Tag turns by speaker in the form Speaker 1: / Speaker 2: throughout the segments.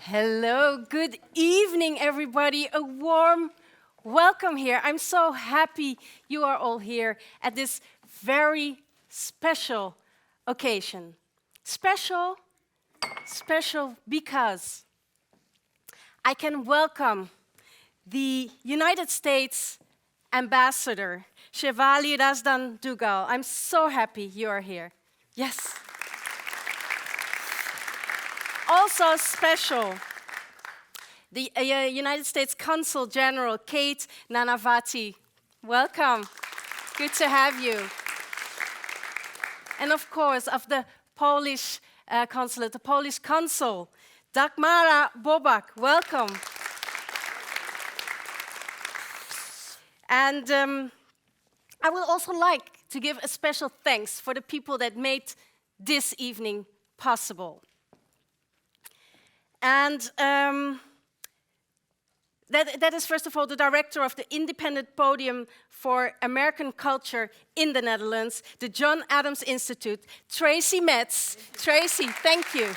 Speaker 1: Hello, good evening, everybody. A warm welcome here. I'm so happy you are all here at this very special occasion. Special because I can welcome the United States Ambassador, Chevalier Razdan Dugal. I'm so happy you are here. Yes. Also special, the United States Consul General, Kate Nanavati. Welcome. Good to have you. And of course, of the Polish consulate, the Polish consul, Dagmara Bobak. Welcome. And I would also like to give a special thanks for the people that made this evening possible. And that is, first of all, the director of the Independent Podium for American Culture in the Netherlands, the John Adams Institute, Tracy Metz. Tracy, thank you.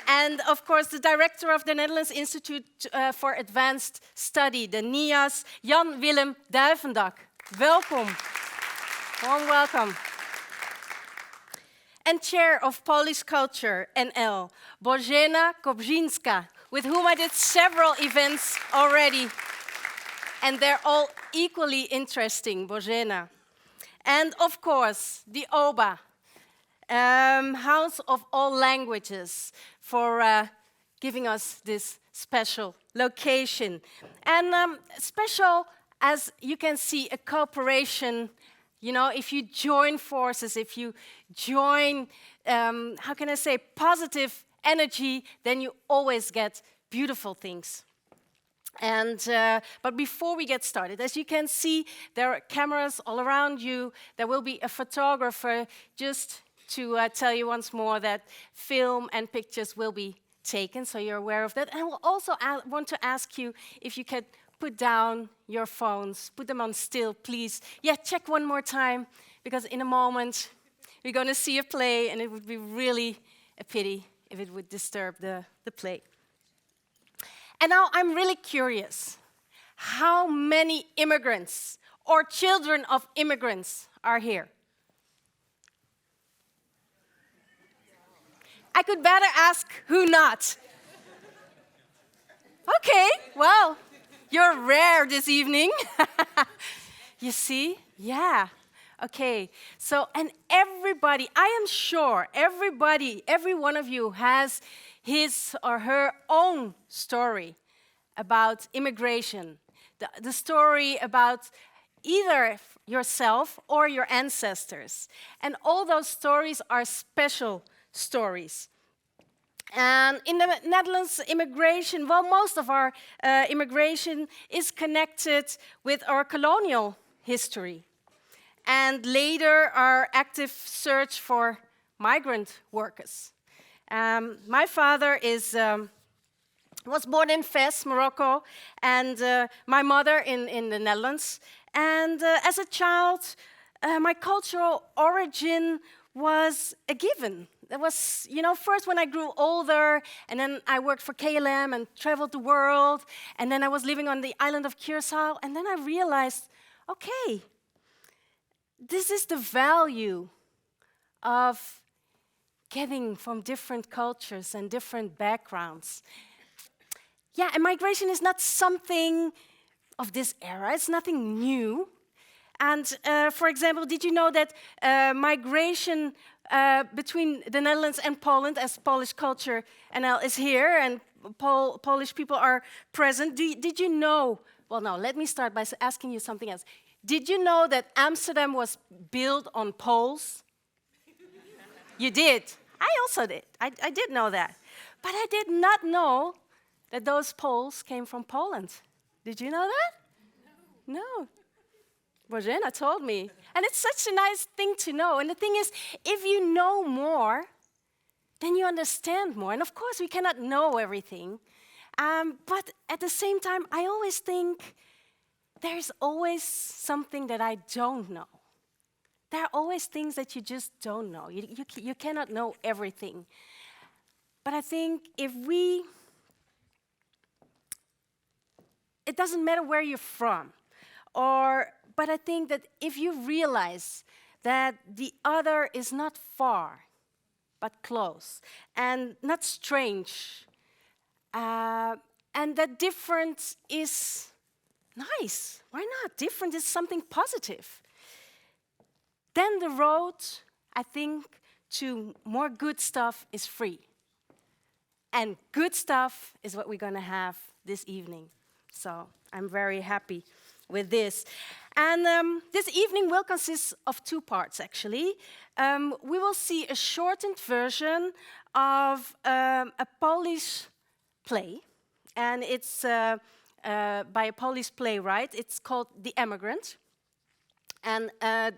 Speaker 1: And, of course, the director of the Netherlands Institute for Advanced Study, the NIAS, Jan Willem Duivendak. Welkom. Warm welcome. And chair of Polish Culture, NL, Bożena Kobrzynska, with whom I did several events already. And they're all equally interesting, Bożena. And of course, the OBA, House of All Languages, for giving us this special location. And special, as you can see, a cooperation. You know, if you join forces, if you join, how can I say, positive energy, then you always get beautiful things. And but before we get started, as you can see, there are cameras all around you. There will be a photographer, just to tell you once more that film and pictures will be taken, so you're aware of that. And I will also want to ask you if you could put down your phones, put them on still, please. Yeah, check one more time, because in a moment we're going to see a play, and it would be really a pity if it would disturb the play. And now I'm really curious, how many immigrants or children of immigrants are here? I could better ask who not. Okay, well, you're rare this evening. You see? Yeah. Okay. So, and everybody, I am sure everybody, every one of you has his or her own story about immigration. The story about either yourself or your ancestors. And all those stories are special stories. And in the Netherlands, immigration, well, most of our immigration is connected with our colonial history. And later, our active search for migrant workers. My father was born in Fez, Morocco, and my mother in the Netherlands. And as a child, my cultural origin was a given. That was, you know, first when I grew older, and then I worked for KLM and traveled the world, and then I was living on the island of Curaçao, and then I realized, okay, this is the value of getting from different cultures and different backgrounds. Yeah, and migration is not something of this era, it's nothing new. And for example, did you know that migration between the Netherlands and Poland, as Polish culture NL is here and Polish people are present, did you know, well no, let me start by asking you something else. Did you know that Amsterdam was built on poles? You did. I also did. I did know that. But I did not know that those poles came from Poland. Did you know that? No. Bożena told me. And it's such a nice thing to know. And the thing is, if you know more, then you understand more. And of course, we cannot know everything. But at the same time, I always think there's always something that I don't know. There are always things that you just don't know. You cannot know everything. But I think it doesn't matter where you're from, but I think that if you realize that the other is not far, but close, and not strange, and that difference is nice. Why not? Different is something positive. Then the road, I think, to more good stuff is free. And good stuff is what we're going to have this evening. So I'm very happy with this. And this evening will consist of 2 parts, actually. We will see a shortened version of a Polish play. And it's by a Polish playwright. It's called The Emigrant. And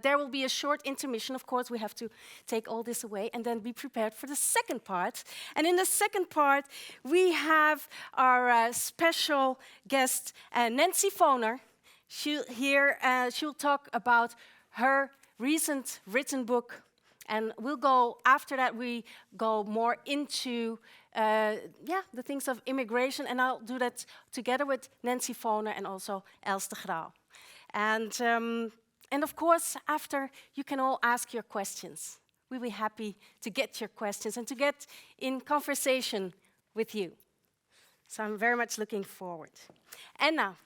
Speaker 1: there will be a short intermission. Of course, we have to take all this away and then be prepared for the second part. And in the second part, we have our special guest, Nancy Foner. She'll talk about her recent written book. And after that, we go more into the things of immigration. And I'll do that together with Nancy Foner and also Els de Grauw. And of course, after, you can all ask your questions. We'll be happy to get your questions and to get in conversation with you. So I'm very much looking forward. And now,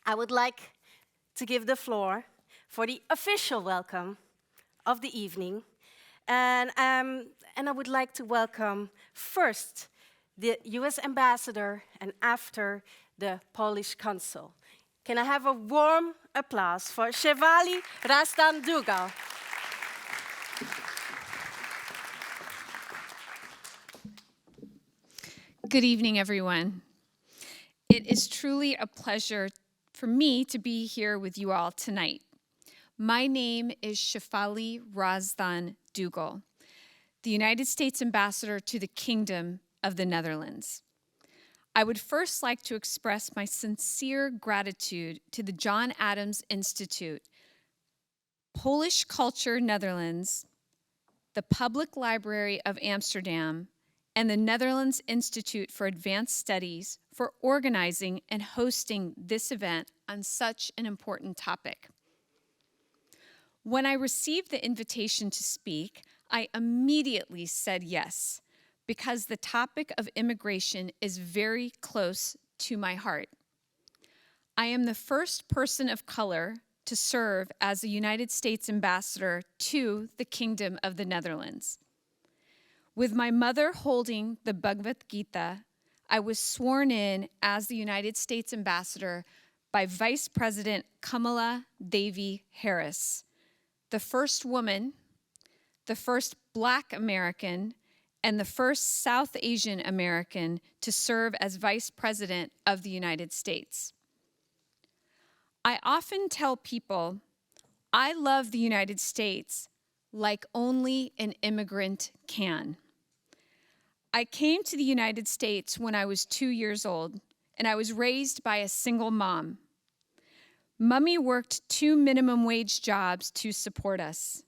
Speaker 1: I would like to give the floor for the official welcome of the evening. And I would like to welcome first the US ambassador and after the Polish consul. Can I have a warm applause for Shefali Razdan Dugal?
Speaker 2: Good evening, everyone. It is truly a pleasure for me to be here with you all tonight. My name is Shefali Razdan Dugal, the United States Ambassador to the Kingdom of the Netherlands. I would first like to express my sincere gratitude to the John Adams Institute, Polish Culture Netherlands, the Public Library of Amsterdam, and the Netherlands Institute for Advanced Studies for organizing and hosting this event on such an important topic. When I received the invitation to speak, I immediately said yes, because the topic of immigration is very close to my heart. I am the first person of color to serve as a United States ambassador to the Kingdom of the Netherlands. With my mother holding the Bhagavad Gita, I was sworn in as the United States ambassador by Vice President Kamala Devi Harris, the first woman, the first Black American, and the first South Asian American to serve as Vice President of the United States. I often tell people, I love the United States like only an immigrant can. I came to the United States when I was 2 years old, and I was raised by a single mom. Mummy worked 2 minimum wage jobs to support us.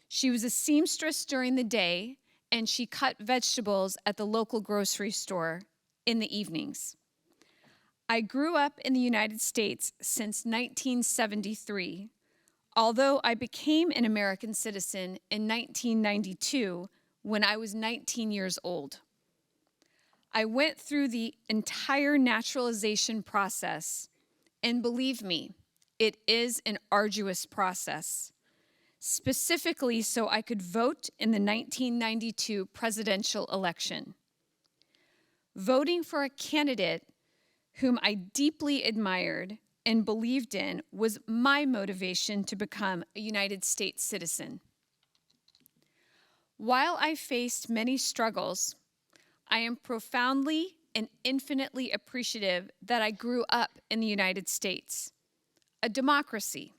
Speaker 2: She was a seamstress during the day, and she cut vegetables at the local grocery store in the evenings. I grew up in the United States since 1973, although I became an American citizen in 1992 when I was 19 years old. I went through the entire naturalization process, and believe me, it is an arduous process. Specifically so I could vote in the 1992 presidential election. Voting for a candidate whom I deeply admired and believed in was my motivation to become a United States citizen. While I faced many struggles, I am profoundly and infinitely appreciative that I grew up in the United States, a democracy,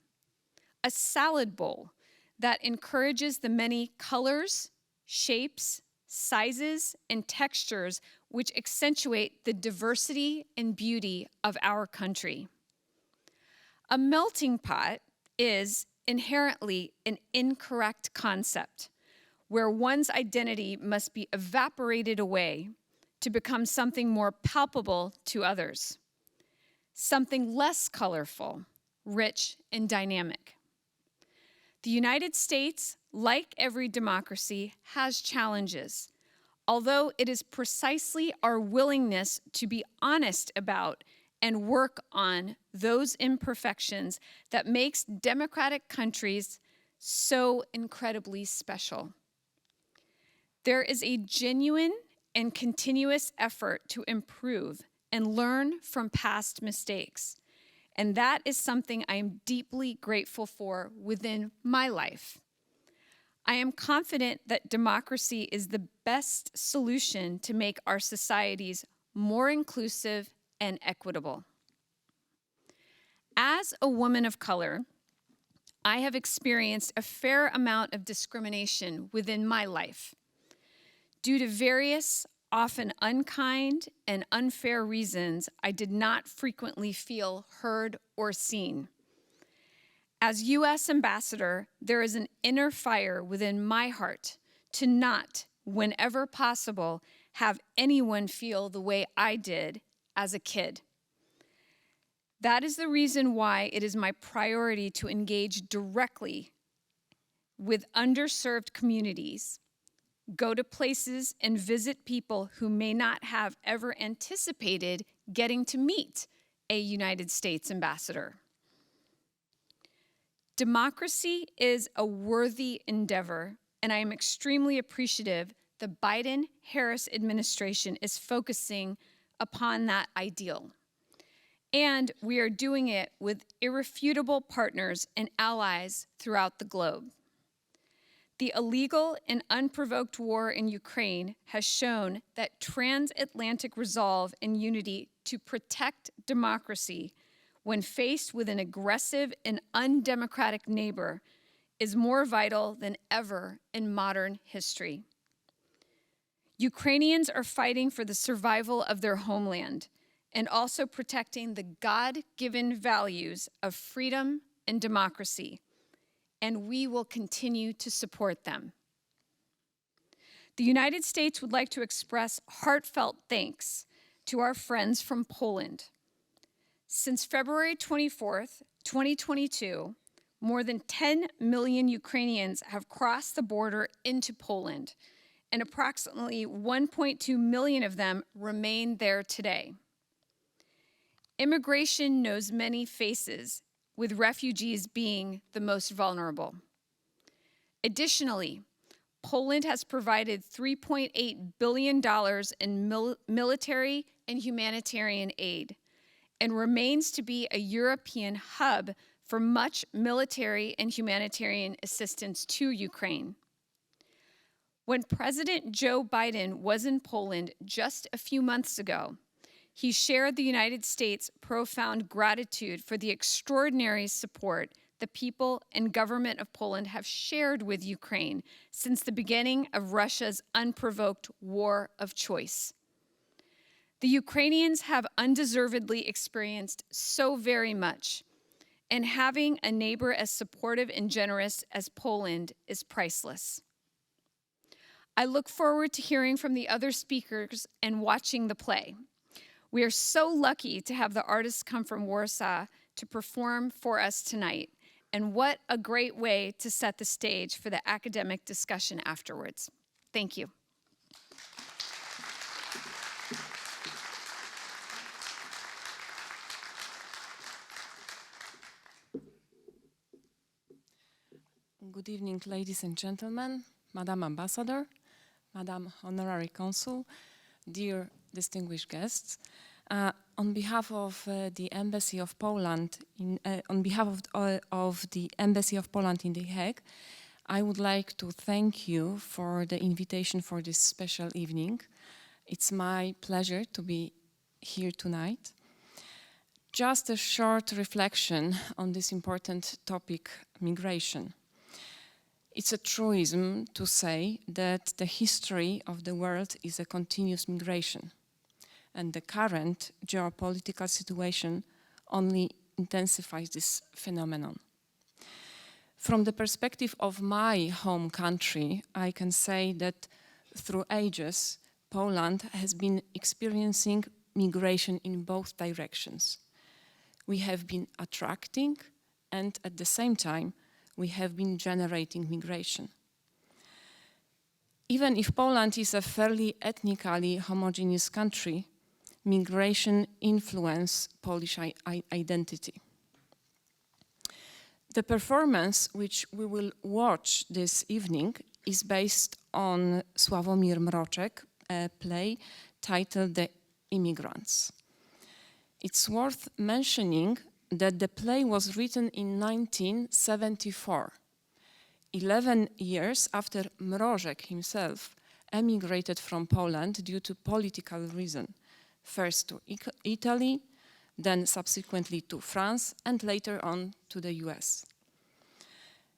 Speaker 2: a salad bowl that encourages the many colors, shapes, sizes, and textures which accentuate the diversity and beauty of our country. A melting pot is inherently an incorrect concept. where one's identity must be evaporated away to become something more palpable to others, something less colorful, rich, and dynamic. The United States, like every democracy, has challenges, although it is precisely our willingness to be honest about and work on those imperfections that makes democratic countries so incredibly special. There is a genuine and continuous effort to improve and learn from past mistakes, and that is something I am deeply grateful for within my life. I am confident that democracy is the best solution to make our societies more inclusive and equitable. As a woman of color, I have experienced a fair amount of discrimination within my life. Due to various, often unkind and unfair reasons, I did not frequently feel heard or seen. As U.S. Ambassador, there is an inner fire within my heart to not, whenever possible, have anyone feel the way I did as a kid. That is the reason why it is my priority to engage directly with underserved communities, go to places and visit people who may not have ever anticipated getting to meet a United States ambassador. Democracy is a worthy endeavor, and I am extremely appreciative the Biden-Harris administration is focusing upon that ideal. And we are doing it with irrefutable partners and allies throughout the globe. The illegal and unprovoked war in Ukraine has shown that transatlantic resolve and unity to protect democracy when faced with an aggressive and undemocratic neighbor is more vital than ever in modern history. Ukrainians are fighting for the survival of their homeland and also protecting the God-given values of freedom and democracy, and we will continue to support them. The United States would like to express heartfelt thanks to our friends from Poland. Since February 24th, 2022, more than 10 million Ukrainians have crossed the border into Poland, and approximately 1.2 million of them remain there today. Immigration knows many faces, with refugees being the most vulnerable. Additionally, Poland has provided $3.8 billion in military and humanitarian aid, and remains to be a European hub for much military and humanitarian assistance to Ukraine. When President Joe Biden was in Poland just a few months ago, he shared the United States' profound gratitude for the extraordinary support the people and government of Poland have shared with Ukraine since the beginning of Russia's unprovoked war of choice. The Ukrainians have undeservedly experienced so very much, and having a neighbor as supportive and generous as Poland is priceless. I look forward to hearing from the other speakers and watching the play. We are so lucky to have the artists come from Warsaw to perform for us tonight, and what a great way to set the stage for the academic discussion afterwards. Thank you.
Speaker 3: Good evening, ladies and gentlemen, Madam Ambassador, Madam Honorary Consul, dear distinguished guests. On behalf of the Embassy of Poland, on behalf of the Embassy of Poland in The Hague, I would like to thank you for the invitation for this special evening. It's my pleasure to be here tonight. Just a short reflection on this important topic, migration. It's a truism to say that the history of the world is a continuous migration, and the current geopolitical situation only intensifies this phenomenon. From the perspective of my home country, I can say that through ages, Poland has been experiencing migration in both directions. We have been attracting, and at the same time, we have been generating migration. Even if Poland is a fairly ethnically homogeneous country, migration influences Polish identity. The performance which we will watch this evening is based on Slawomir Mrozek, a play titled The Immigrants. It's worth mentioning that the play was written in 1974, 11 years after Mrozek himself emigrated from Poland due to political reasons, first to Italy, then subsequently to France, and later on to the US.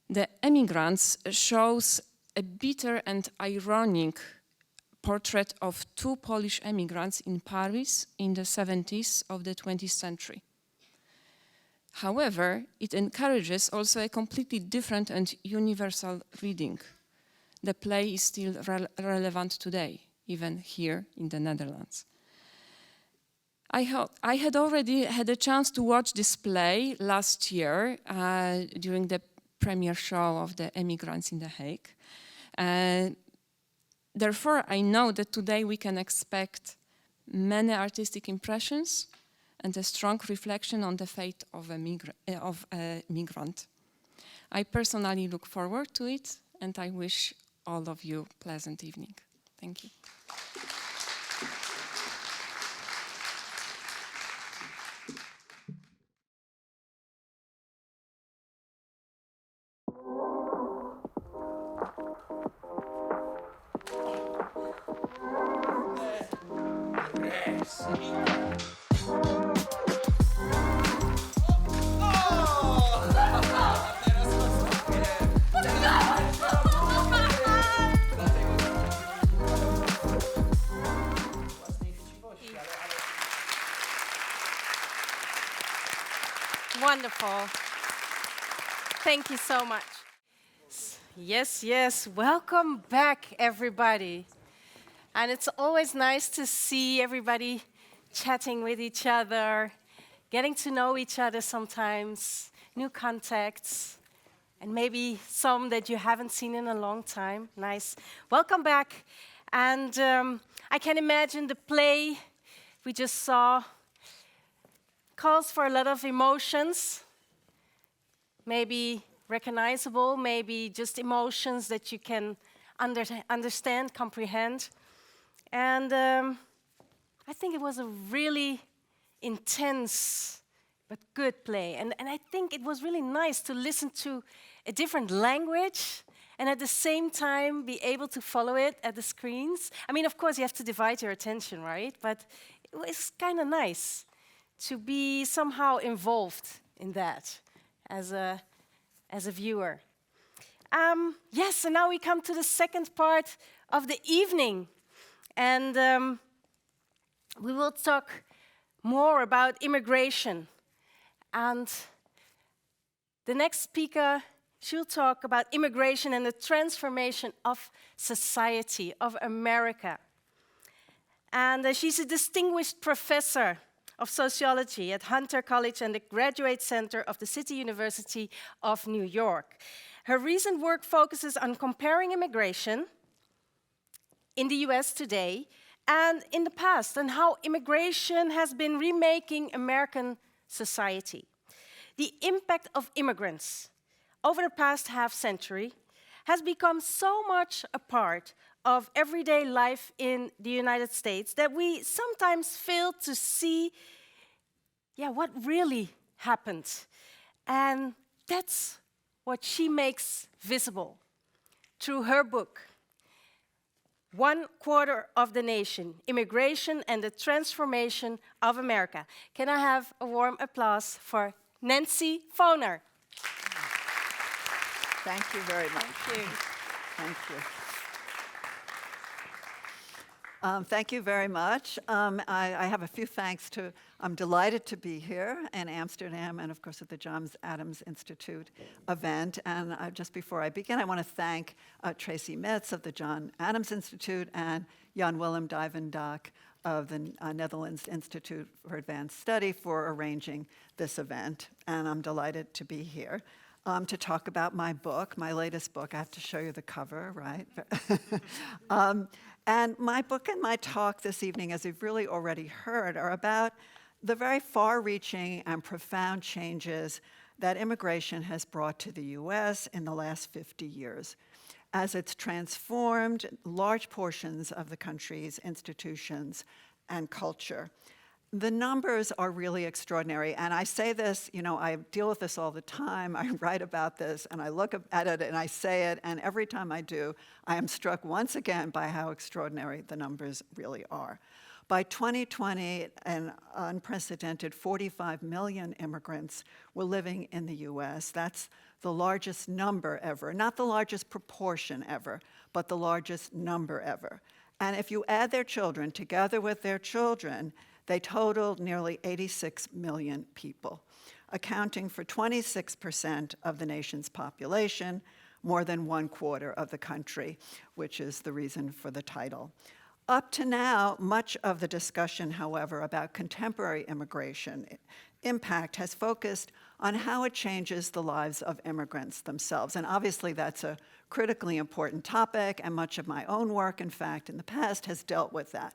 Speaker 3: The Emigrants shows a bitter and ironic portrait of two Polish emigrants in Paris in the 70s of the 20th century. However, it encourages also a completely different and universal reading. The play is still relevant today, even here in the Netherlands. I had already had a chance to watch this play last year during the premiere show of the Emigrants in The Hague. Therefore, I know that today we can expect many artistic impressions and a strong reflection on the fate of a migrant. I personally look forward to it, and I wish all of you a pleasant evening. Thank you.
Speaker 1: Wonderful. Thank you so much. Yes, yes. Welcome back, everybody. And it's always nice to see everybody chatting with each other, getting to know each other sometimes, new contacts, and maybe some that you haven't seen in a long time. Nice. Welcome back. And I can imagine the play we just saw calls for a lot of emotions, maybe recognizable, maybe just emotions that you can understand, comprehend. And I think it was a really intense but good play. And I think it was really nice to listen to a different language and at the same time be able to follow it at the screens. I mean, of course, you have to divide your attention, right? But it was kind of nice to be somehow involved in that as a viewer. Yes, and now we come to the second part of the evening. And we will talk more about immigration. And the next speaker, she'll talk about immigration and the transformation of society, of America. And she's a distinguished professor of sociology at Hunter College and the Graduate Center of the City University of New York. Her recent work focuses on comparing immigration in the US today and in the past, and how immigration has been remaking American society. The impact of immigrants over the past half-century has become so much a part of everyday life in the United States that we sometimes fail to see what really happened. And that's what she makes visible through her book, 1/4 of the Nation, Immigration and the Transformation of America. Can I have a warm applause for Nancy Foner?
Speaker 4: Thank you very much.
Speaker 1: Thank you.
Speaker 4: Thank you. Thank you very much. I have a few thanks to, I'm delighted to be here in Amsterdam and of course at the John Adams Institute event. And just before I begin, I want to thank Tracy Metz of the John Adams Institute and Jan Willem Dijvendak of the Netherlands Institute for Advanced Study for arranging this event. And I'm delighted to be here. To talk about my book, my latest book. I have to show you the cover, right? And my book and my talk this evening, as you've really already heard, are about the very far-reaching and profound changes that immigration has brought to the US in the last 50 years, as it's transformed large portions of the country's institutions and culture. The numbers are really extraordinary, and I say this, you know, I deal with this all the time. I write about this, and I look at it, and I say it, and every time I do, I am struck once again by how extraordinary the numbers really are. By 2020, an unprecedented 45 million immigrants were living in the US. That's the largest number ever, not the largest proportion ever, but the largest number ever. And if you add their children together with their children, they totaled nearly 86 million people, accounting for 26% of the nation's population, more than 1/4 of the country, which is the reason for the title. Up to now, much of the discussion, however, about contemporary immigration impact has focused on how it changes the lives of immigrants themselves. And obviously that's a critically important topic, and much of my own work, in fact, in the past has dealt with that.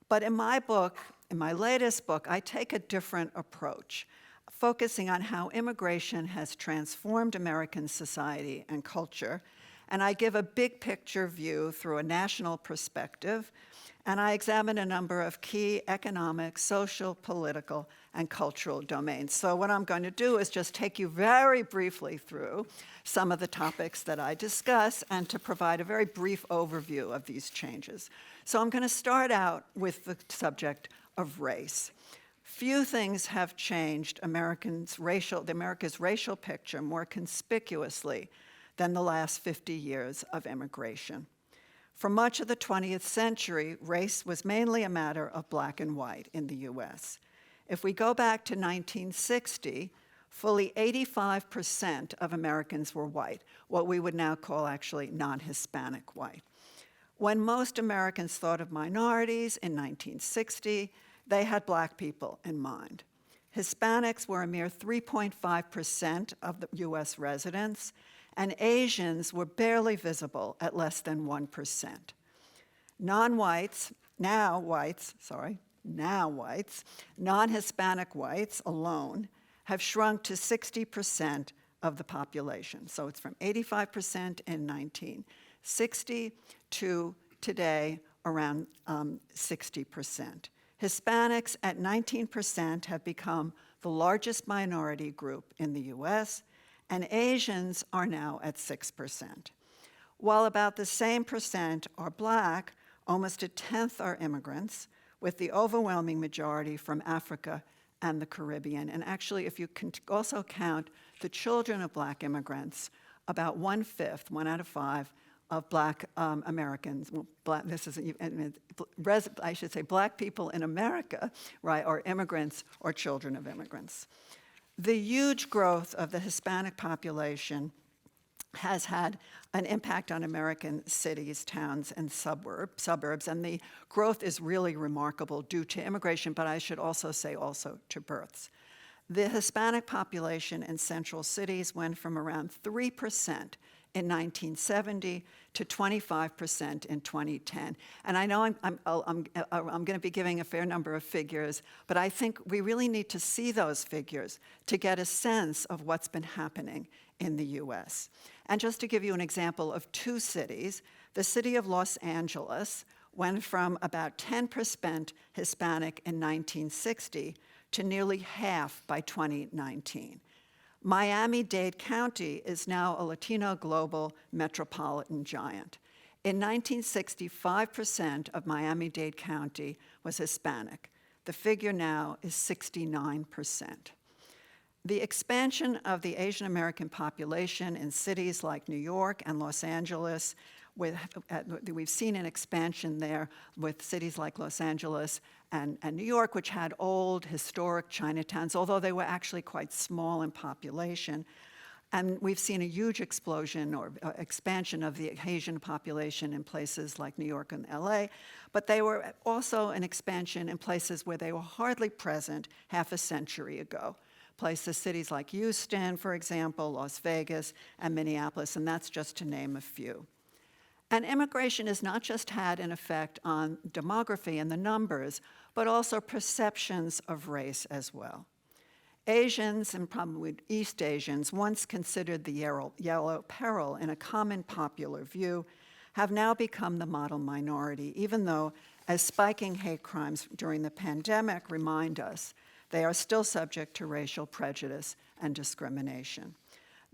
Speaker 4: But in my book, in my latest book, I take a different approach, focusing on how immigration has transformed American society and culture. And I give a big picture view through a national perspective, and I examine a number of key economic, social, political, and cultural domains. So what I'm going to do is just take you very briefly through some of the topics that I discuss and to provide a very brief overview of these changes. So I'm going to start out with the subject of race. Few things have changed America's racial picture more conspicuously than the last 50 years of immigration. For much of the 20th century, race was mainly a matter of black and white in the US. If we go back to 1960, fully 85% of Americans were white, what we would now call actually non-Hispanic white. When most Americans thought of minorities in 1960, they had black people in mind. Hispanics were a mere 3.5% of the US residents, and Asians were barely visible at less than 1%. Non-whites, non-Hispanic whites alone have shrunk to 60% of the population. So it's from 85% in 1960 to today around 60%. Hispanics at 19% have become the largest minority group in the US, and Asians are now at 6%. While about the same percent are black, almost 1/10 are immigrants, with the overwhelming majority from Africa and the Caribbean. And actually, if you can also count the children of black immigrants, about 1/5, 1 out of 5, of black Americans, well, I should say black people in America, right, are immigrants or children of immigrants. The huge growth of the Hispanic population has had an impact on American cities, towns, and suburbs, and the growth is really remarkable due to immigration, but I should also say also to births. The Hispanic population in central cities went from around 3% in 1970 to 25% in 2010. And I know I'm going to be giving a fair number of figures, but I think we really need to see those figures to get a sense of what's been happening in the US. And just to give you an example of 2 cities, the city of Los Angeles went from about 10% Hispanic in 1960 to nearly half by 2019. Miami-Dade County is now a Latino global metropolitan giant. In 1960, 5% of Miami-Dade County was Hispanic. The figure now is 69%. The expansion of the Asian American population in cities like New York and Los Angeles we've seen an expansion there with cities like Los Angeles and New York, which had old historic Chinatowns, although they were actually quite small in population. And we've seen a huge explosion or expansion of the Asian population in places like New York and LA, but they were also an expansion in places where they were hardly present half a century ago. Cities like Houston, for example, Las Vegas, and Minneapolis, and that's just to name a few. And immigration has not just had an effect on demography and the numbers, but also perceptions of race as well. Asians, and probably East Asians, once considered the yellow peril in a common popular view, have now become the model minority, even though, as spiking hate crimes during the pandemic remind us, they are still subject to racial prejudice and discrimination.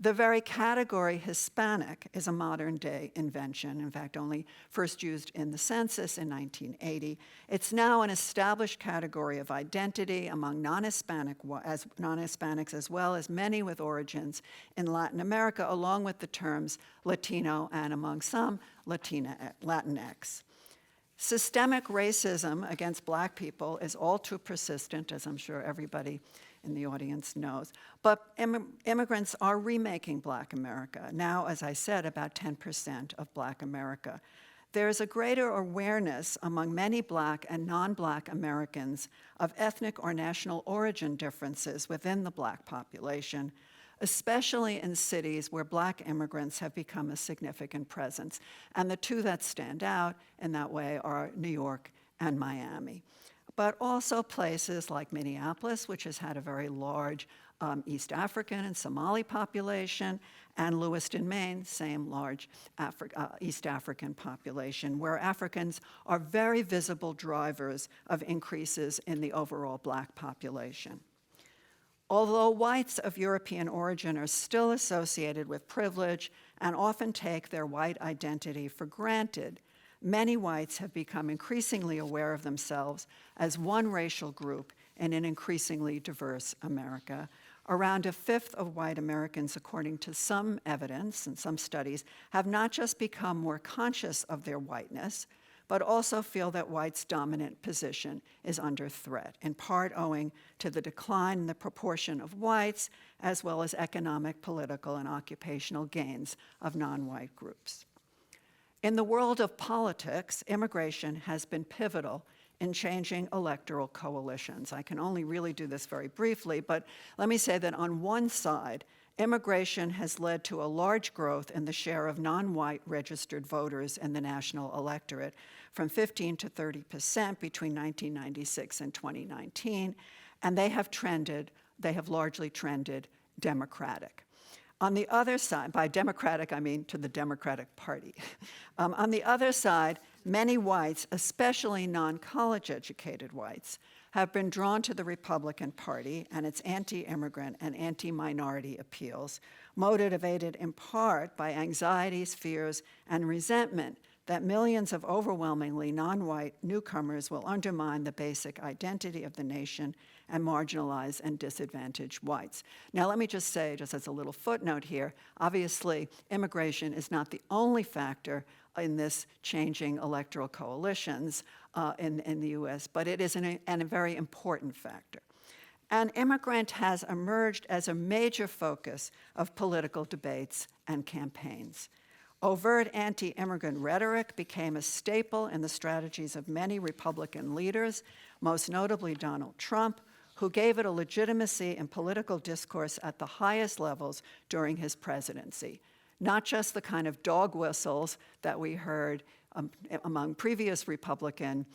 Speaker 4: The very category Hispanic is a modern-day invention, in fact, only first used in the census in 1980. It's now an established category of identity among non-Hispanics as well as many with origins in Latin America, along with the terms Latino and, among some, Latinx. Systemic racism against Black people is all too persistent, as I'm sure everybody in the audience knows. But immigrants are remaking Black America. Now, as I said, about 10% of Black America. There is a greater awareness among many Black and non-Black Americans of ethnic or national origin differences within the Black population, especially in cities where Black immigrants have become a significant presence. And the two that stand out in that way are New York and Miami. But also places like Minneapolis, which has had a very large East African and Somali population, and Lewiston, Maine, same large East African population, where Africans are very visible drivers of increases in the overall Black population. Although whites of European origin are still associated with privilege and often take their white identity for granted, many whites have become increasingly aware of themselves as one racial group in an increasingly diverse America. Around a fifth of white Americans, according to some evidence and some studies, have not just become more conscious of their whiteness, but also feel that whites' dominant position is under threat, in part owing to the decline in the proportion of whites, as well as economic, political, and occupational gains of non-white groups. In the world of politics, immigration has been pivotal in changing electoral coalitions. I can only really do this very briefly, but let me say that on one side, immigration has led to a large growth in the share of non-white registered voters in the national electorate, from 15 to 30% between 1996 and 2019, and they have largely trended Democratic. On the other side, by Democratic, I mean to the Democratic Party. On the other side, many whites, especially non-college educated whites, have been drawn to the Republican Party and its anti-immigrant and anti-minority appeals, motivated in part by anxieties, fears, and resentment that millions of overwhelmingly non-white newcomers will undermine the basic identity of the nation and marginalize and disadvantage whites. Now, let me just say, just as a little footnote here, obviously, immigration is not the only factor in this changing electoral coalitions in the US, but it is a very important factor. And immigrant has emerged as a major focus of political debates and campaigns. Overt anti-immigrant rhetoric became a staple in the strategies of many Republican leaders, most notably Donald Trump, who gave it a legitimacy in political discourse at the highest levels during his presidency. Not just the kind of dog whistles that we heard among previous Republican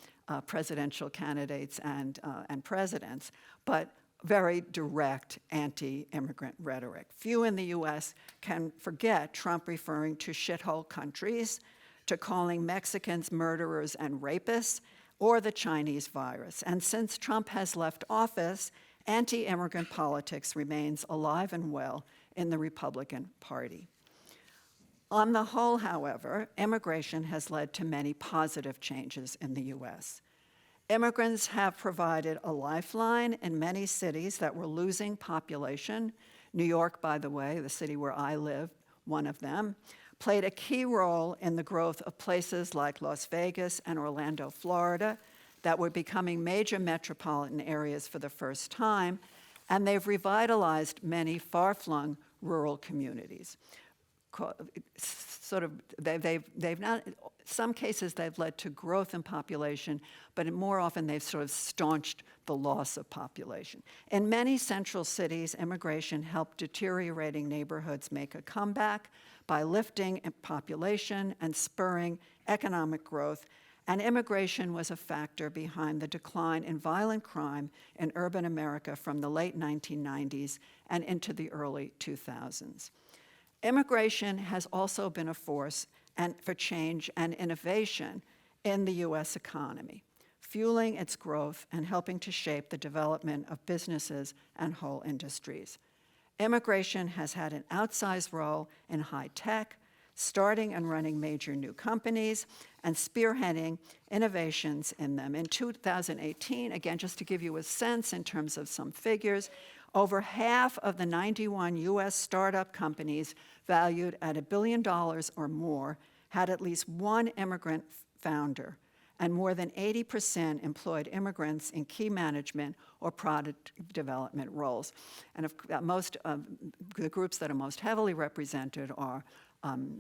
Speaker 4: presidential candidates and presidents, but very direct anti-immigrant rhetoric. Few in the US can forget Trump referring to shithole countries, to calling Mexicans murderers and rapists, or the Chinese virus. And since Trump has left office, anti-immigrant politics remains alive and well in the Republican Party. On the whole, however, immigration has led to many positive changes in the US. Immigrants have provided a lifeline in many cities that were losing population. New York, by the way, the city where I live, one of them. played a key role in the growth of places like Las Vegas and Orlando, Florida, that were becoming major metropolitan areas for the first time, and they've revitalized many far-flung rural communities. They've not, some cases they've led to growth in population, but more often they've sort of staunched the loss of population. In many central cities, immigration helped deteriorating neighborhoods make a comeback by lifting population and spurring economic growth, and immigration was a factor behind the decline in violent crime in urban America from the late 1990s and into the early 2000s. Immigration has also been a force for change and innovation in the US economy, fueling its growth and helping to shape the development of businesses and whole industries. Immigration has had an outsized role in high tech, starting and running major new companies and spearheading innovations in them. In 2018, again, just to give you a sense in terms of some figures, over half of the 91 US startup companies valued at $1 billion or more had at least one immigrant founder, and more than 80% employed immigrants in key management or product development roles. And the groups that are most heavily represented are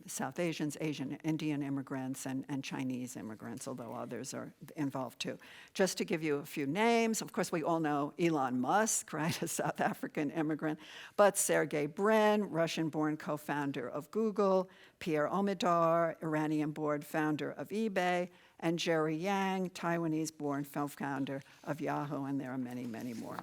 Speaker 4: South Asians, Asian, Indian immigrants, and Chinese immigrants, although others are involved too. Just to give you a few names, of course, we all know Elon Musk, right, a South African immigrant, but Sergey Brin, Russian-born co-founder of Google, Pierre Omidyar, Iranian-born founder of eBay, and Jerry Yang, Taiwanese-born co-founder of Yahoo, and there are many, many more.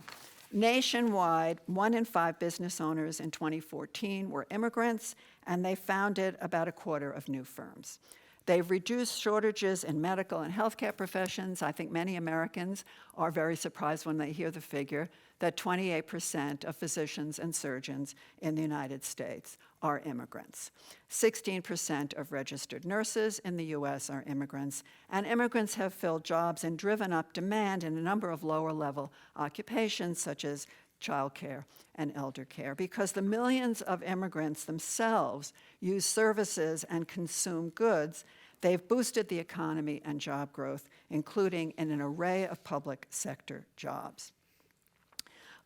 Speaker 4: Nationwide, 1 in 5 business owners in 2014 were immigrants, and they founded about a quarter of new firms. They've reduced shortages in medical and healthcare professions. I think many Americans are very surprised when they hear the figure that 28% of physicians and surgeons in the United States are immigrants. 16% of registered nurses in the US are immigrants, and immigrants have filled jobs and driven up demand in a number of lower-level occupations, such as childcare and elder care, because the millions of immigrants themselves use services and consume goods. They've boosted the economy and job growth, including in an array of public sector jobs.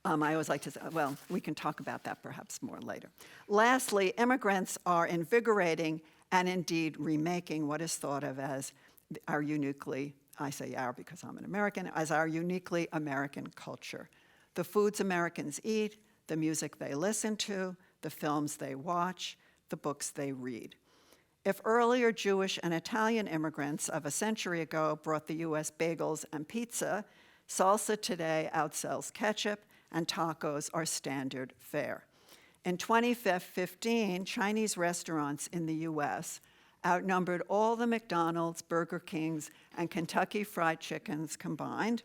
Speaker 4: I always like to say, well, we can talk about that perhaps more later. Lastly, immigrants are invigorating and indeed remaking what is thought of as our uniquely, I say our because I'm an American, as our uniquely American culture. The foods Americans eat, the music they listen to, the films they watch, the books they read. If earlier Jewish and Italian immigrants of a century ago brought the US bagels and pizza, salsa today outsells ketchup, and tacos are standard fare. In 2015, Chinese restaurants in the US outnumbered all the McDonald's, Burger Kings, and Kentucky Fried Chickens combined,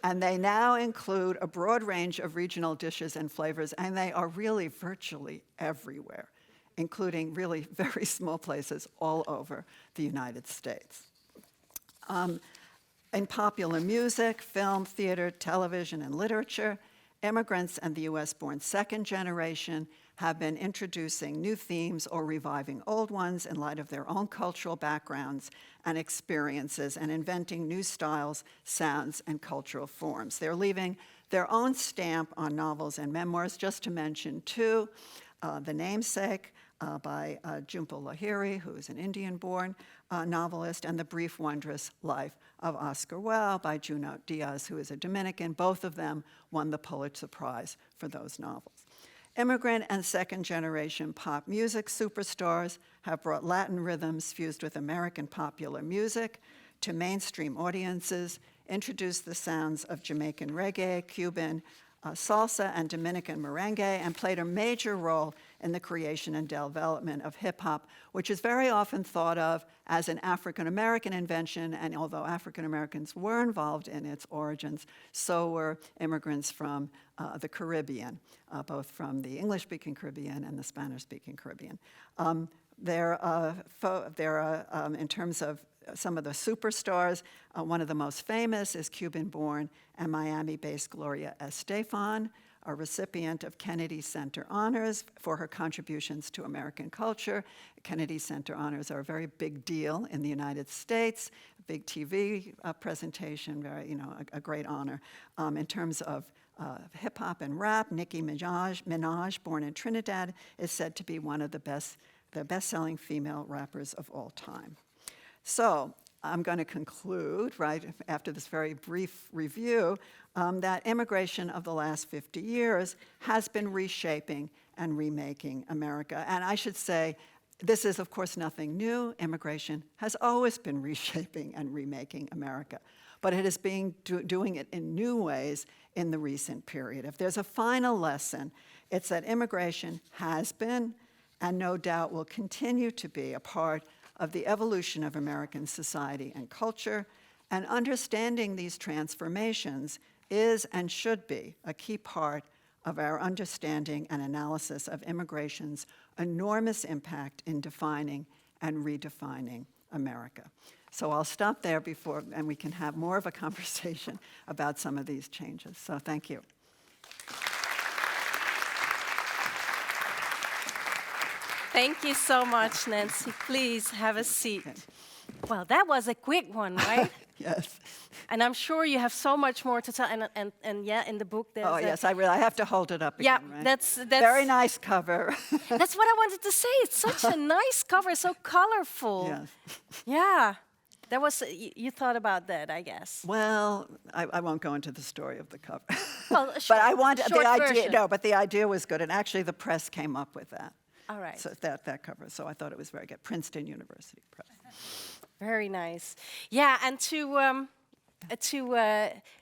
Speaker 4: and they now include a broad range of regional dishes and flavors, and they are really virtually everywhere, including really very small places all over the United States. In popular music, film, theater, television, and literature, immigrants and the US-born second generation have been introducing new themes or reviving old ones in light of their own cultural backgrounds and experiences, and inventing new styles, sounds, and cultural forms. They're leaving their own stamp on novels and memoirs, just to mention two: The Namesake by Jhumpa Lahiri, who is an Indian-born novelist, and The Brief Wondrous Life of Oscar Wilde by Junot Diaz, who is a Dominican. Both of them won the Pulitzer Prize for those novels. Immigrant and second-generation pop music superstars have brought Latin rhythms fused with American popular music to mainstream audiences, introduced the sounds of Jamaican reggae, Cuban salsa, and Dominican merengue, and played a major role in the creation and development of hip-hop, which is very often thought of as an African-American invention, and although African-Americans were involved in its origins, so were immigrants from the Caribbean, both from the English-speaking Caribbean and the Spanish-speaking Caribbean. In terms of some of the superstars, one of the most famous is Cuban-born and Miami-based Gloria Estefan, a recipient of Kennedy Center Honors for her contributions to American culture. Kennedy Center Honors are a very big deal in the United States, a big TV presentation, very, a great honor. In terms of hip hop and rap, Nicki Minaj, born in Trinidad, is said to be one of the best-selling female rappers of all time. So I'm going to conclude, right, after this very brief review, that immigration of the last 50 years has been reshaping and remaking America. And I should say, this is, of course, nothing new. Immigration has always been reshaping and remaking America. But it is doing it in new ways in the recent period. If there's a final lesson, it's that immigration has been, and no doubt will continue to be, a part of the evolution of American society and culture, and understanding these transformations is and should be a key part of our understanding and analysis of immigration's enormous impact in defining and redefining America. So I'll stop there and we can have more of a conversation about some of these changes. So thank you.
Speaker 1: Thank you so much, Nancy. Please have a seat.
Speaker 4: Okay.
Speaker 1: Well, that was a quick one, right?
Speaker 4: Yes.
Speaker 1: And I'm sure you have so much more to tell. And yeah, in the book there's
Speaker 4: Yes, I have to hold it up again, right?
Speaker 1: that's
Speaker 4: very nice cover.
Speaker 1: That's what I wanted to say. It's such a nice cover, so colorful.
Speaker 4: Yes.
Speaker 1: Yeah. That was, you thought about that, I guess.
Speaker 4: Well, I won't go into the story of the cover.
Speaker 1: Well,
Speaker 4: but I want
Speaker 1: short
Speaker 4: the idea.
Speaker 1: version.
Speaker 4: No, but the idea was good, and actually the press came up with that.
Speaker 1: All right.
Speaker 4: So that cover. So I thought it was very good. Princeton University Press.
Speaker 1: Very nice. Yeah, and to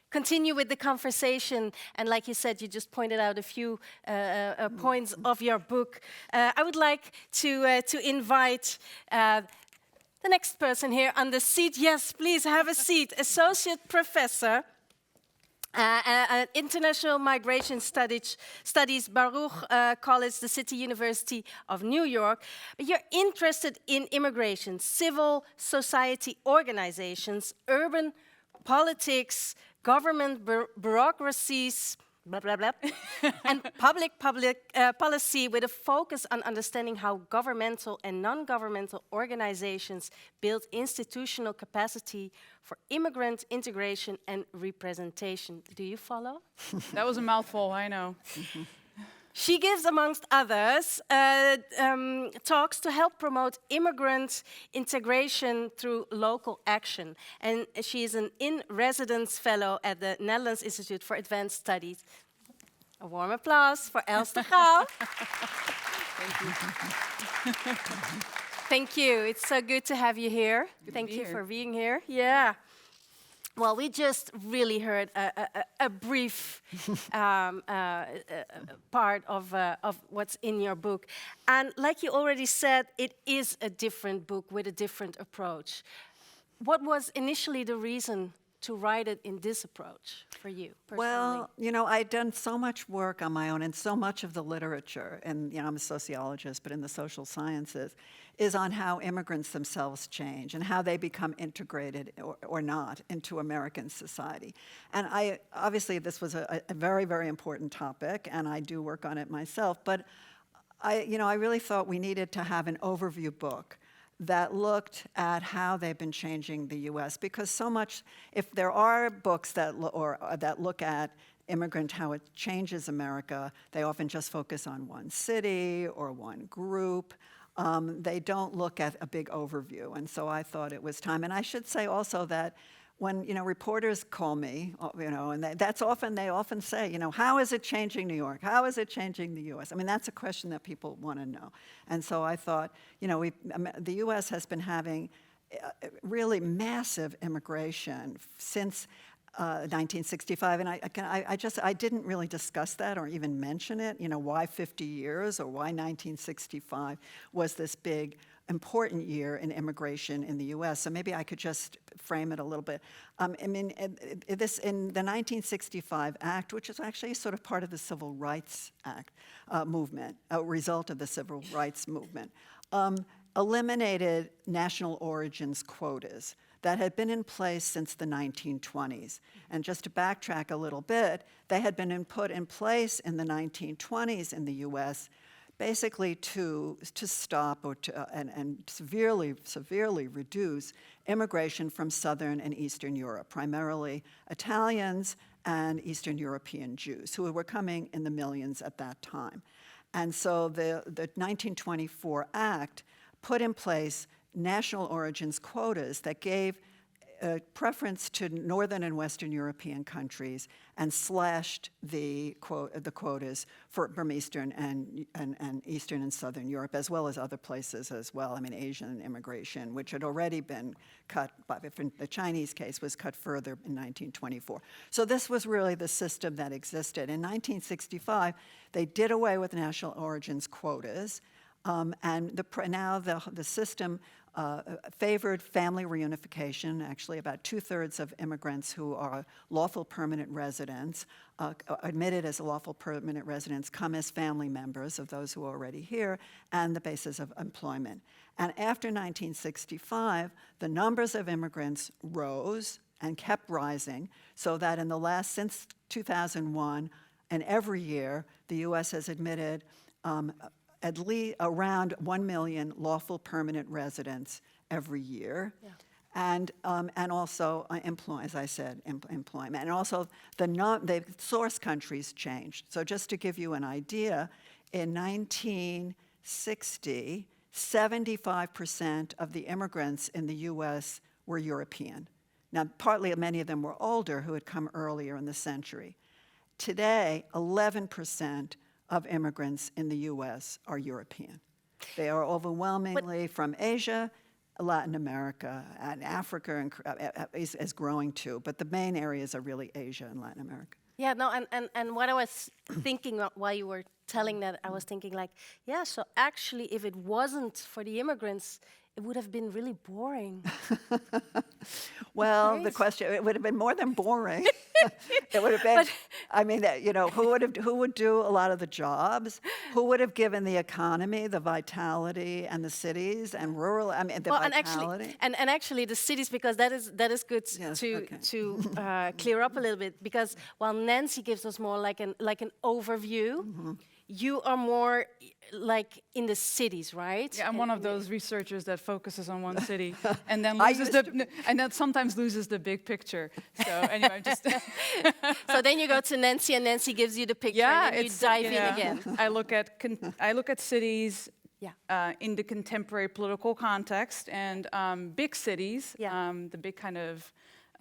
Speaker 1: continue with the conversation, and like you said, you just pointed out a few points of your book. I would like to invite the next person here on the seat. Yes, please have a seat. Associate Professor, International Migration Studies, Baruch College, the City University of New York. You're interested in immigration, civil society organizations, urban politics, government bureaucracies, blah, blah, blah, and public policy with a focus on understanding how governmental and non-governmental organizations build institutional capacity for immigrant integration and representation. Do you follow?
Speaker 5: That was a mouthful, I know.
Speaker 1: She gives, amongst others, talks to help promote immigrant integration through local action. And she is an in-residence fellow at the Netherlands Institute for Advanced Studies. A warm applause for Els de Gauw.
Speaker 5: Thank you.
Speaker 1: Thank you. It's so good to have you here. Thank you for being here. Yeah. Well, we just really heard a brief part of what's in your book. And like you already said, it is a different book with a different approach. What was initially the reason to write it in this approach for you personally?
Speaker 4: Well, I'd done so much work on my own, and so much of the literature, and I'm a sociologist, but in the social sciences, is on how immigrants themselves change and how they become integrated or not into American society. And obviously this was a very, very important topic, and I do work on it myself, but I really thought we needed to have an overview book that looked at how they've been changing the U.S. Because so much, if there are books that look at immigrant, how it changes America, they often just focus on one city or one group. They don't look at a big overview, and so I thought it was time. And I should say also that when reporters call me, and they often say, how is it changing New York? How is it changing the U.S.? I mean, that's a question that people want to know. And so I thought, the U.S. has been having really massive immigration since 1965, and I didn't really discuss that or even mention it. Why 50 years or why 1965 was this big, important year in immigration in the U.S. So maybe I could just frame it a little bit. In the 1965 Act, which is actually sort of part of the Civil Rights Act movement, a result of the Civil Rights movement, eliminated national origins quotas that had been in place since the 1920s. And just to backtrack a little bit, they had been put in place in the 1920s in the US basically to stop or and severely reduce immigration from Southern and Eastern Europe, primarily Italians and Eastern European Jews, who were coming in the millions at that time. And so the 1924 Act put in place national origins quotas that gave preference to Northern and Western European countries and slashed the quotas from Eastern and Eastern and Southern Europe, as well as other places as well. I mean, Asian immigration, which had already been cut, the Chinese case was cut further in 1924. So this was really the system that existed. In 1965, they did away with national origins quotas, and now the system favored family reunification. Actually, about 2/3 of immigrants who are lawful permanent residents, admitted as lawful permanent residents, come as family members of those who are already here, and the basis of employment. And after 1965, the numbers of immigrants rose and kept rising, so that in the last, since 2001, and every year, the U.S. has admitted at least around 1 million lawful permanent residents every year. Yeah. And also, as I said, employment. And also, the source countries changed. So just to give you an idea, in 1960, 75% of the immigrants in the U.S. were European. Now, partly many of them were older who had come earlier in the century. Today, 11% of immigrants in the U.S. are European. They are overwhelmingly from Asia, Latin America, and Africa is growing too, but the main areas are really Asia and Latin America.
Speaker 1: Yeah, no, and what I was thinking while you were telling that, I was thinking like, yeah, so actually if it wasn't for the immigrants, it would have been really boring.
Speaker 4: Well, the question, it would have been more than boring. It would have been, I mean, who would do a lot of the jobs? Who would have given the economy the vitality, and the cities and rural, I mean, the vitality?
Speaker 1: And actually the cities, because that is good to clear up a little bit, because while Nancy gives us more like an overview, you are more like in the cities, right?
Speaker 5: Yeah, I'm one of those researchers that focuses on one city and then sometimes loses the big picture. So anyway, just
Speaker 1: so then you go to Nancy, and Nancy gives you the picture, and then you dive in again.
Speaker 5: I look at cities in the contemporary political context, and big cities, the big kind of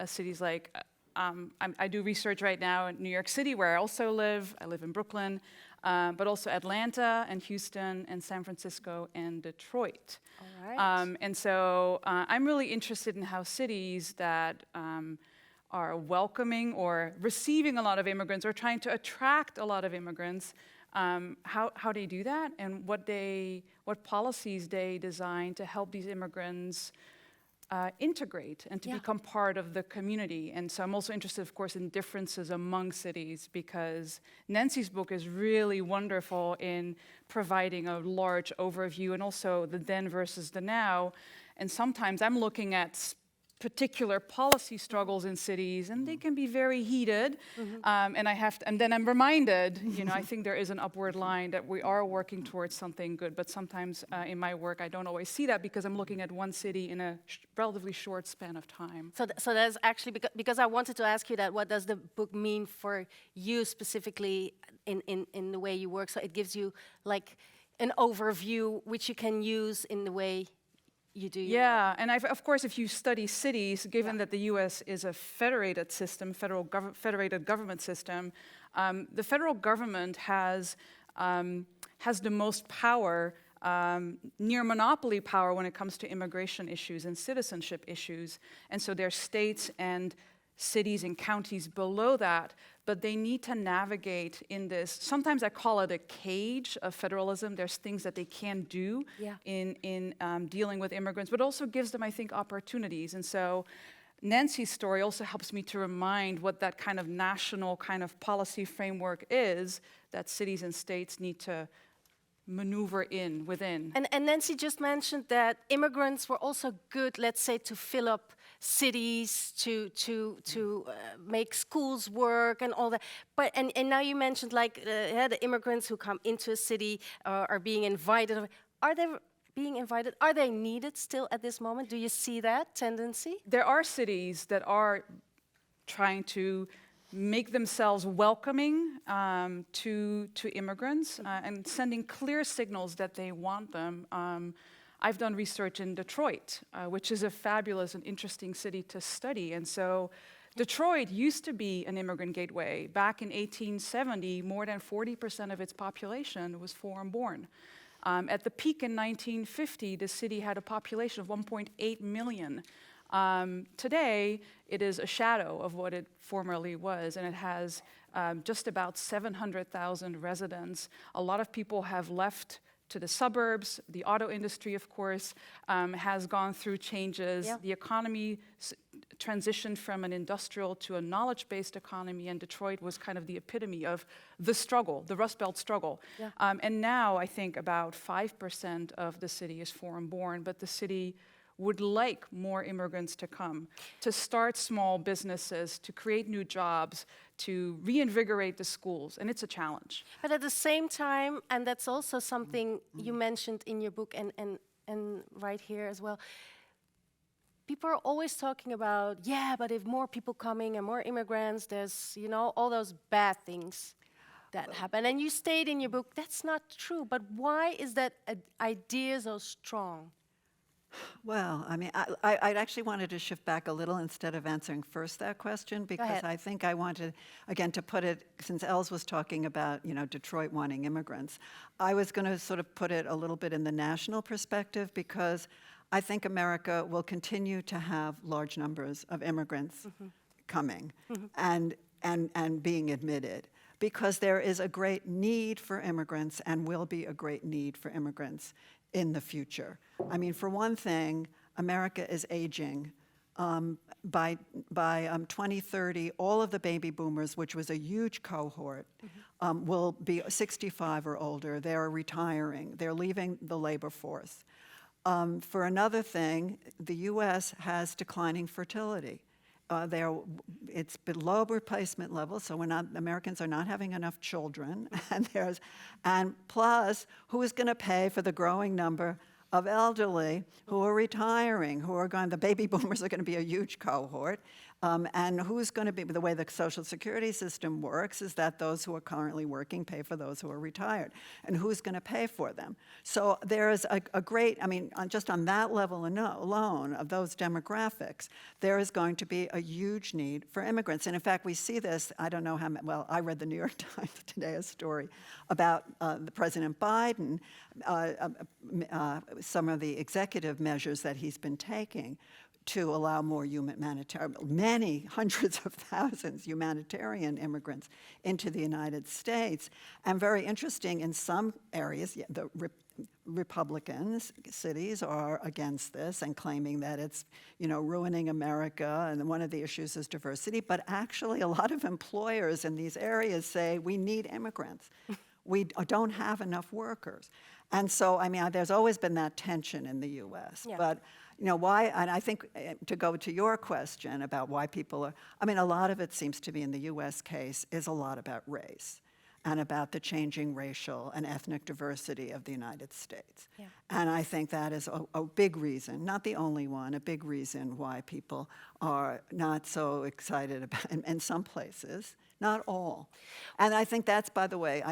Speaker 5: cities like I do research right now in New York City, where I also live. I live in Brooklyn. But also Atlanta and Houston and San Francisco and Detroit.
Speaker 1: All right.
Speaker 5: And so I'm really interested in how cities that are welcoming or receiving a lot of immigrants or trying to attract a lot of immigrants, how they do that, and what policies they design to help these immigrants integrate and to become part of the community. And so I'm also interested, of course, in differences among cities, because Nancy's book is really wonderful in providing a large overview and also the then versus the now. And sometimes I'm looking at particular policy struggles in cities, and they can be very heated. And then I'm reminded, I think there is an upward line that we are working towards something good. But sometimes in my work, I don't always see that, because I'm looking at one city in a relatively short span of time.
Speaker 1: So that's actually because I wanted to ask you that. What does the book mean for you specifically in the way you work? So it gives you like an overview which you can use in the way you do.
Speaker 5: Yeah, and of course, if you study cities, given that the U.S. is a federated system, federated government system, the federal government has the most power, near monopoly power, when it comes to immigration issues and citizenship issues. And so there are states and cities and counties below that, but they need to navigate in this. Sometimes I call it a cage of federalism. There's things that they can do in dealing with immigrants, but also gives them, I think, opportunities. And so Nancy's story also helps me to remind what that kind of national kind of policy framework is that cities and states need to maneuver within.
Speaker 1: And Nancy just mentioned that immigrants were also good, let's say, to fill up cities to make schools work and all that. But and now you mentioned like the immigrants who come into a city are being invited. Are they being invited? Are they needed still at this moment? Do you see that tendency?
Speaker 5: There are cities that are trying to make themselves welcoming to immigrants and sending clear signals that they want them. I've done research in Detroit, which is a fabulous and interesting city to study. And so Detroit used to be an immigrant gateway. Back in 1870, more than 40% of its population was foreign-born. At the peak in 1950, the city had a population of 1.8 million. Today, it is a shadow of what it formerly was, and it has just about 700,000 residents. A lot of people have left to the suburbs. The auto industry, of course, has gone through changes.
Speaker 1: Yeah.
Speaker 5: The economy transitioned from an industrial to a knowledge-based economy, and Detroit was kind of the epitome of the struggle, the Rust Belt struggle.
Speaker 1: Yeah.
Speaker 5: And now I think about 5% of the city is foreign-born, but the city would like more immigrants to come, to start small businesses, to create new jobs, to reinvigorate the schools, and it's a challenge.
Speaker 1: But at the same time, and that's also something you mentioned in your book and right here as well, people are always talking about, yeah, but if more people coming and more immigrants, there's, you know, all those bad things that happen. And you state in your book, that's not true. But why is that idea so strong?
Speaker 4: Well, I mean, I actually wanted to shift back a little instead of answering first that question, because
Speaker 1: ahead.
Speaker 4: I think I wanted, again, to put it, since Els was talking about, you know, Detroit wanting immigrants, I was going to sort of put it a little bit in the national perspective, because I think America will continue to have large numbers of immigrants coming and being admitted, because there is a great need for immigrants and will be a great need for immigrants in the future. I mean, for one thing, America is aging. By 2030, all of the baby boomers, which was a huge cohort, will be 65 or older. They're retiring. They're leaving the labor force. For another thing, the U.S. has declining fertility. It's below replacement level, so Americans are not having enough children, and plus, who is going to pay for the growing number of elderly who are retiring, the baby boomers are going to be a huge cohort, and who's going to be, the way the Social Security system works is that those who are currently working pay for those who are retired, and who's going to pay for them? So there is a great, I mean, just on that level alone of those demographics, there is going to be a huge need for immigrants. And in fact, we see this, I don't know how, well, I read the New York Times today, a story about the President Biden, some of the executive measures that he's been taking to allow more many hundreds of thousands humanitarian immigrants into the United States. And very interesting, in some areas, the Republican cities are against this and claiming that it's, you know, ruining America, and one of the issues is diversity. But actually, a lot of employers in these areas say, we need immigrants. We don't have enough workers. And so, I mean, there's always been that tension in the U.S.
Speaker 1: Yeah.
Speaker 4: But, you know, why, and I think to go to your question about why people are, I mean, a lot of it seems to be in the U.S. case is a lot about race and about the changing racial and ethnic diversity of the United States.
Speaker 1: Yeah.
Speaker 4: And I think that is a big reason, not the only one, a big reason why people are not so excited about, in some places, not all. And I think that's, by the way,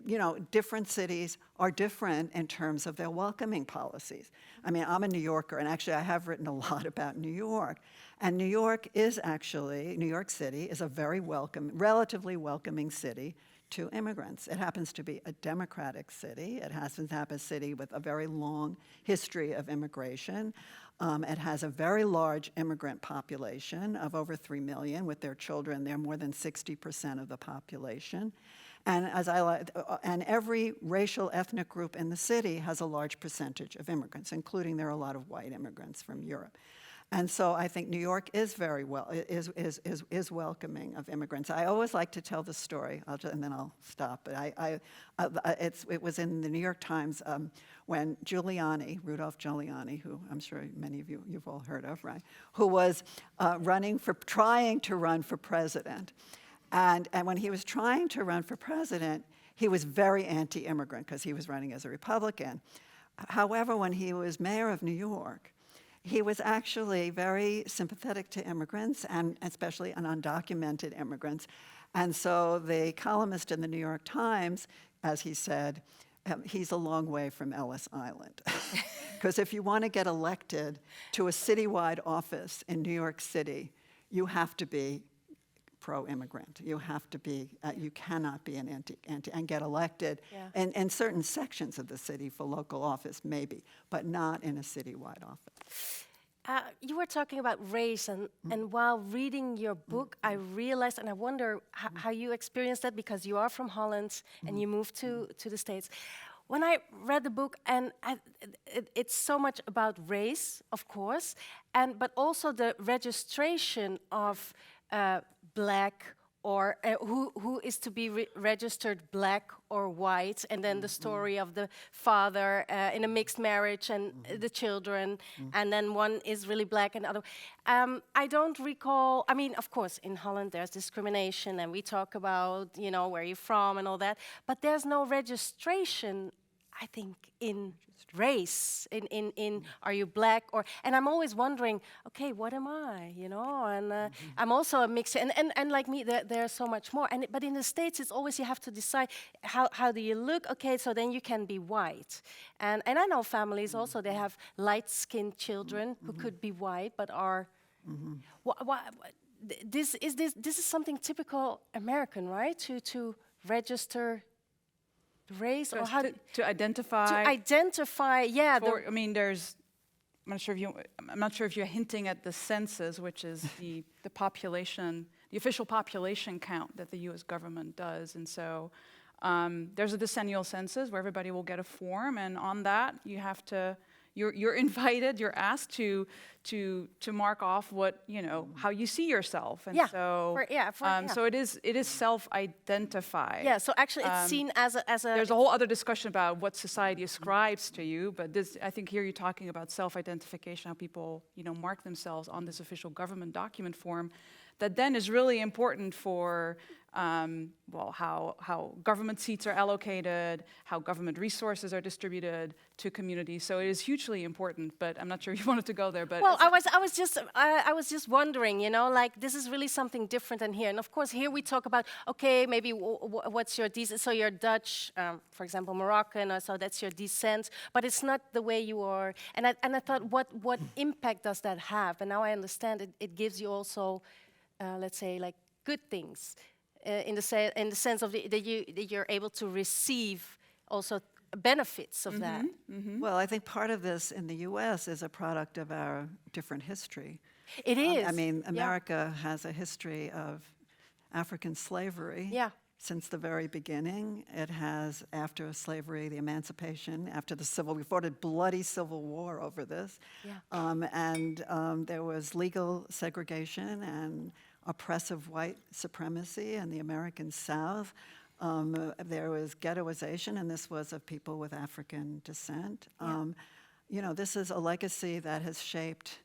Speaker 4: you know, different cities are different in terms of their welcoming policies. I mean, I'm a New Yorker, and actually I have written a lot about New York. And New York City is a very relatively welcoming city to immigrants. It happens to be a democratic city. It happens to have a city with a very long history of immigration. It has a very large immigrant population of over 3 million with their children. They're more than 60% of the population. And and every racial ethnic group in the city has a large percentage of immigrants, including there are a lot of white immigrants from Europe. And so I think New York is very is welcoming of immigrants. I always like to tell the story, and then I'll stop. But it was in the New York Times when Rudolph Giuliani, who I'm sure many of you've all heard of, right? Who was trying to run for president, and when he was trying to run for president, he was very anti-immigrant because he was running as a Republican. However, when he was mayor of New York, he was actually very sympathetic to immigrants, and especially undocumented immigrants. And so the columnist in the New York Times, as he said, he's a long way from Ellis Island. Because if you want to get elected to a citywide office in New York City, you have to be pro-immigrant. You have to be, you cannot be an anti and get elected in certain sections of the city for local office, maybe, but not in a citywide office.
Speaker 1: You were talking about race, and while reading your book, I realized, and I wonder how you experienced that, because you are from Holland and you moved to the States. When I read the book, and it's so much about race, of course, but also the registration of black or who is to be registered black or white, and then the story of the father in a mixed marriage and the children, and then one is really black and other. I don't recall, I mean, of course, in Holland there's discrimination, and we talk about, you know, where you're from and all that, but there's no registration, I think, in race, in are you black, or, and I'm always wondering, okay, what am I, you know, and I'm also a mix, and like me, there's so much more, but in the States, it's always, you have to decide, how do you look, okay, so then you can be white, and I know families also, they have light-skinned children who could be white, but are, this is something typical American, right, to register race, or how
Speaker 5: to identify.
Speaker 1: To identify, yeah.
Speaker 5: I mean, I'm not sure if you're hinting at the census, which is the population, the official population count that the U.S. government does, and so there's a decennial census where everybody will get a form, and on that you have to. You're invited. You're asked to mark off what, you know, how you see yourself, and so it is self-identified.
Speaker 1: Yeah. So actually, it's seen as a.
Speaker 5: There's a whole other discussion about what society ascribes to you, but this, I think, here you're talking about self-identification, how people, you know, mark themselves on this official government document form, that then is really important for. Well, how government seats are allocated, how government resources are distributed to communities. So it is hugely important. But I'm not sure you wanted to go there. But
Speaker 1: well, I was just wondering, you know, like, this is really something different than here. And of course, here we talk about, okay, maybe what's your descent? So you're Dutch, for example, Moroccan, or so that's your descent. But it's not the way you are. And I thought, what impact does that have? And now I understand it gives you also, let's say, like, good things. In the sense of that you're able to receive also benefits of that.
Speaker 4: Well, I think part of this in the U.S. is a product of our different history.
Speaker 1: It is.
Speaker 4: I mean, America has a history of African slavery.
Speaker 1: Yeah.
Speaker 4: Since the very beginning. It has, after slavery, the emancipation, after we fought a bloody civil war over this. Yeah. There was legal segregation and oppressive white supremacy in the American South. There was ghettoization, and this was of people with African descent. You know, this is a legacy that has shaped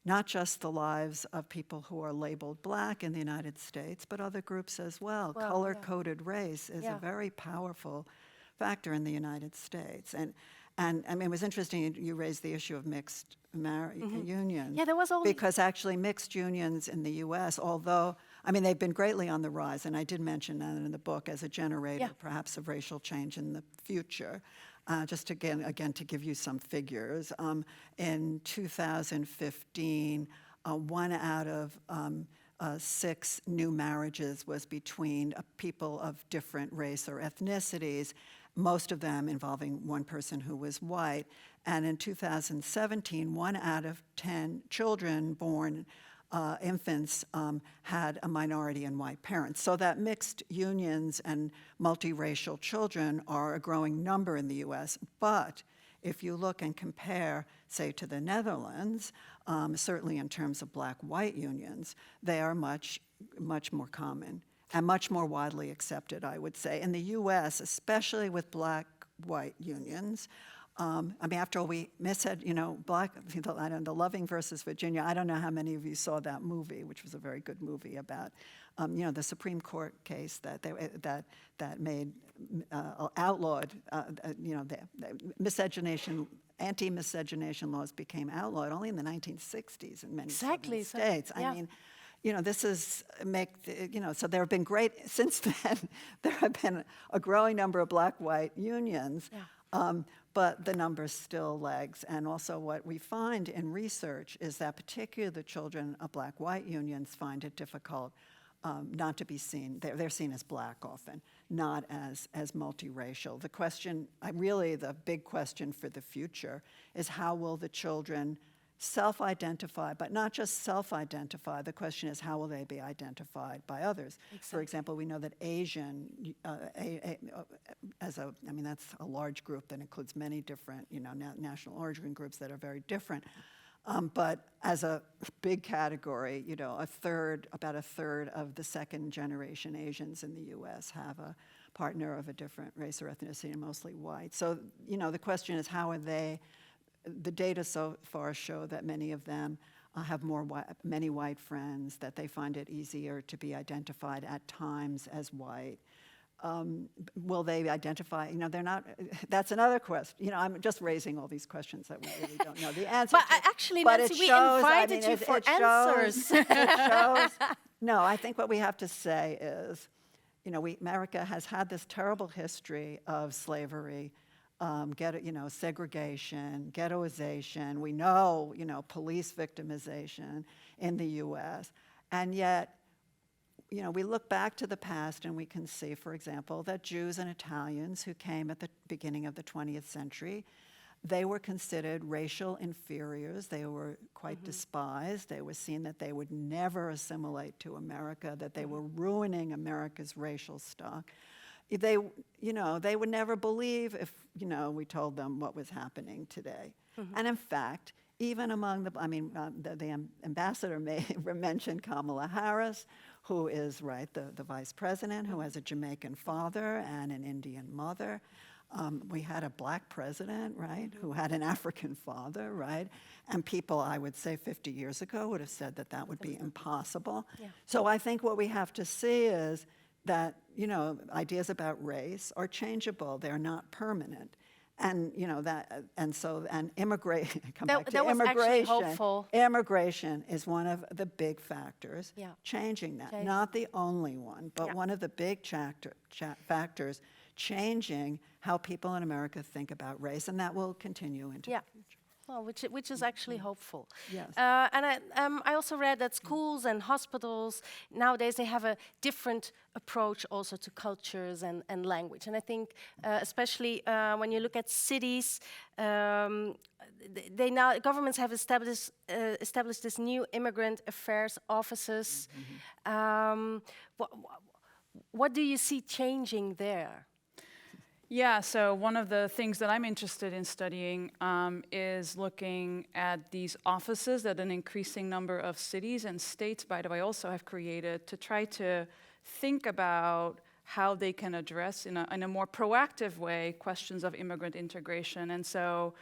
Speaker 4: not just the lives of people who are labeled black in the United States, but other groups as well. Color-coded race is a very powerful factor in the United States. And I mean, it was interesting you raised the issue of mixed unions.
Speaker 1: Yeah, there was all
Speaker 4: because actually mixed unions in the U.S., although, I mean, they've been greatly on the rise, and I did mention that in the book as a generator, perhaps, of racial change in the future. Just again, to give you some figures, in 2015, 1 out of 6 new marriages was between people of different race or ethnicities, most of them involving one person who was white. And in 2017, 1 out of 10 children born, infants, had a minority and white parents. So that mixed unions and multiracial children are a growing number in the U.S., but if you look and compare, say, to the Netherlands, certainly in terms of black-white unions, they are much more common and much more widely accepted, I would say. In the US, especially with black-white unions, I mean, after all, we missaid, the Loving versus Virginia, I don't know how many of you saw that movie, which was a very good movie about, the Supreme Court case that made, outlawed, the miscegenation, anti-miscegenation laws became outlawed only in the 1960s in many southern states.
Speaker 1: Yeah.
Speaker 4: I mean, this is so there have been since then, there have been a growing number of black-white unions. Yeah. But the number still lags. And also what we find in research is that particularly the children of black-white unions find it difficult not to be seen. They're seen as black often, not as multiracial. The question, really the big question for the future is how will the children self-identify, but not just self-identify. The question is how will they be identified by others? Exactly. For example, we know that Asian, that's a large group that includes many different, national origin groups that are very different. But as a big category, about a third of the second generation Asians in the US have a partner of a different race or ethnicity and mostly white. So, the question is how are they. The data so far show that many of them have many white friends, that they find it easier to be identified at times as white. Will they identify, they're not, that's another question. I'm just raising all these questions that we really don't know the answer
Speaker 1: to. Actually, Nancy, we invited you for answers.
Speaker 4: It shows. No, I think what we have to say is, America has had this terrible history of slavery, segregation, ghettoization. We know, police victimization in the U.S. And yet, we look back to the past and we can see, for example, that Jews and Italians who came at the beginning of the 20th century, they were considered racial inferiors. They were quite despised. They were seen that they would never assimilate to America, that they were ruining America's racial stock. They would never believe if, we told them what was happening today. And in fact, even among the ambassador mentioned Kamala Harris, who is, the vice president, who has a Jamaican father and an Indian mother. We had a black president, who had an African father, And people, I would say 50 years ago, would have said that would be impossible. Yeah. So I think what we have to see is that, ideas about race are changeable. They're not permanent. And, immigration,
Speaker 1: actually hopeful.
Speaker 4: Immigration is one of the big factors changing that. Not the only one, but one of the big factors changing how people in America think about race, and that will continue into the future.
Speaker 1: Well, which is actually hopeful.
Speaker 4: Yes.
Speaker 1: And I also read that schools and hospitals, nowadays they have a different approach also to cultures and language. And I think especially when you look at cities, governments have established this new immigrant affairs offices. What do you see changing there?
Speaker 5: Yeah, so one of the things that I'm interested in studying is looking at these offices that an increasing number of cities and states, by the way, also have created to try to think about how they can address in a more proactive way questions of immigrant integration. And so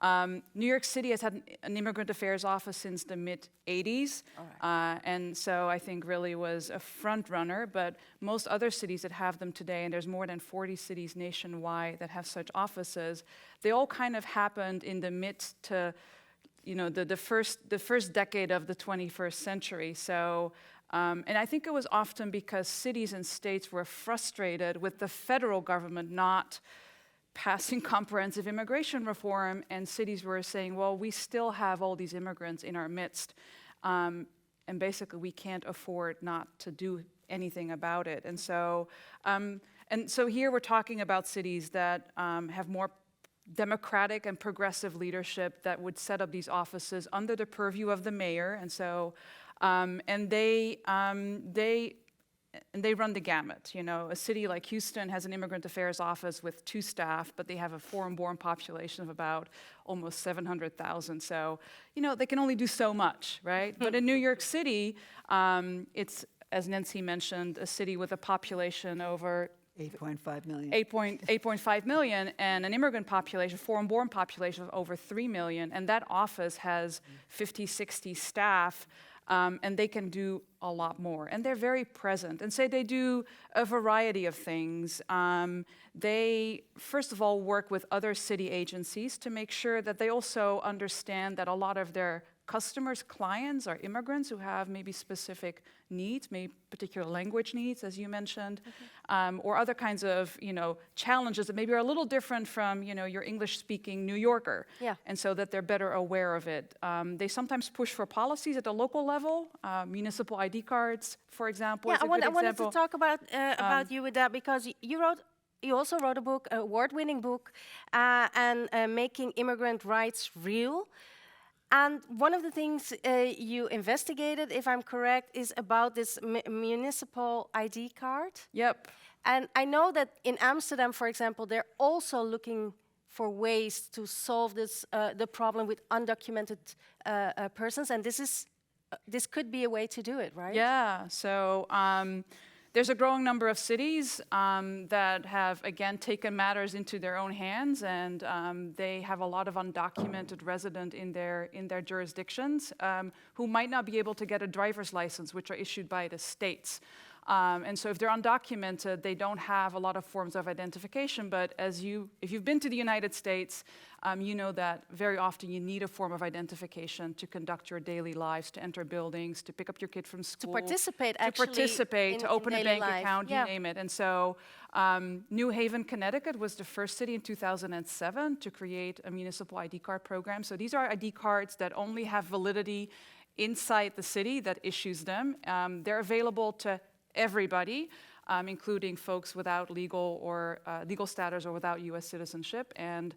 Speaker 5: New York City has had an immigrant affairs office since the mid-'80s, and so I think really was a front runner, but most other cities that have them today, and there's more than 40 cities nationwide that have such offices, they all kind of happened in the mid to, the first decade of the 21st century. So, and I think it was often because cities and states were frustrated with the federal government not passing comprehensive immigration reform, and cities were saying, well, we still have all these immigrants in our midst, and basically we can't afford not to do anything about it. And so here we're talking about cities that have more democratic and progressive leadership that would set up these offices under the purview of the mayor, and so and and they run the gamut. You know, a city like Houston has an immigrant affairs office with 2 staff, but they have a foreign-born population of about almost 700,000. So, you know, they can only do so much, right? But in New York City, it's, as Nancy mentioned, a city with a population over
Speaker 4: 8.5 million.
Speaker 5: 8.5 million, and an immigrant population, foreign-born population of over 3 million, and that office has 50, 60 staff, and they can do a lot more. And they're very present, and say they do a variety of things. They, first of all, work with other city agencies to make sure that they also understand that a lot of their customers, clients are immigrants who have maybe specific needs, maybe particular language needs, as you mentioned, or other kinds of, you know, challenges that maybe are a little different from, you know, your English-speaking New Yorker.
Speaker 1: Yeah.
Speaker 5: And so that they're better aware of it. They sometimes push for policies at the local level, municipal ID cards, for example.
Speaker 1: Yeah,
Speaker 5: is a
Speaker 1: I
Speaker 5: good
Speaker 1: wanted
Speaker 5: example.
Speaker 1: to talk about you with that, because you also wrote a book, an award-winning book, and making immigrant rights real. And one of the things you investigated, if I'm correct, is about this municipal ID card.
Speaker 5: Yep.
Speaker 1: And I know that in Amsterdam, for example, they're also looking for ways to solve this the problem with undocumented persons, and this could be a way to do it, right?
Speaker 5: Yeah, so there's a growing number of cities that have, again, taken matters into their own hands, and they have a lot of undocumented resident in their jurisdictions who might not be able to get a driver's license, which are issued by the states. And so if they're undocumented, they don't have a lot of forms of identification, but if you've been to the United States, you know that very often you need a form of identification to conduct your daily lives, to enter buildings, to pick up your kid from school.
Speaker 1: To participate,
Speaker 5: to open a bank
Speaker 1: life.
Speaker 5: account,
Speaker 1: Yeah.
Speaker 5: you name it. And so New Haven, Connecticut was the first city in 2007 to create a municipal ID card program. So these are ID cards that only have validity inside the city that issues them. They're available to everybody, including folks without legal status or without U.S. citizenship, and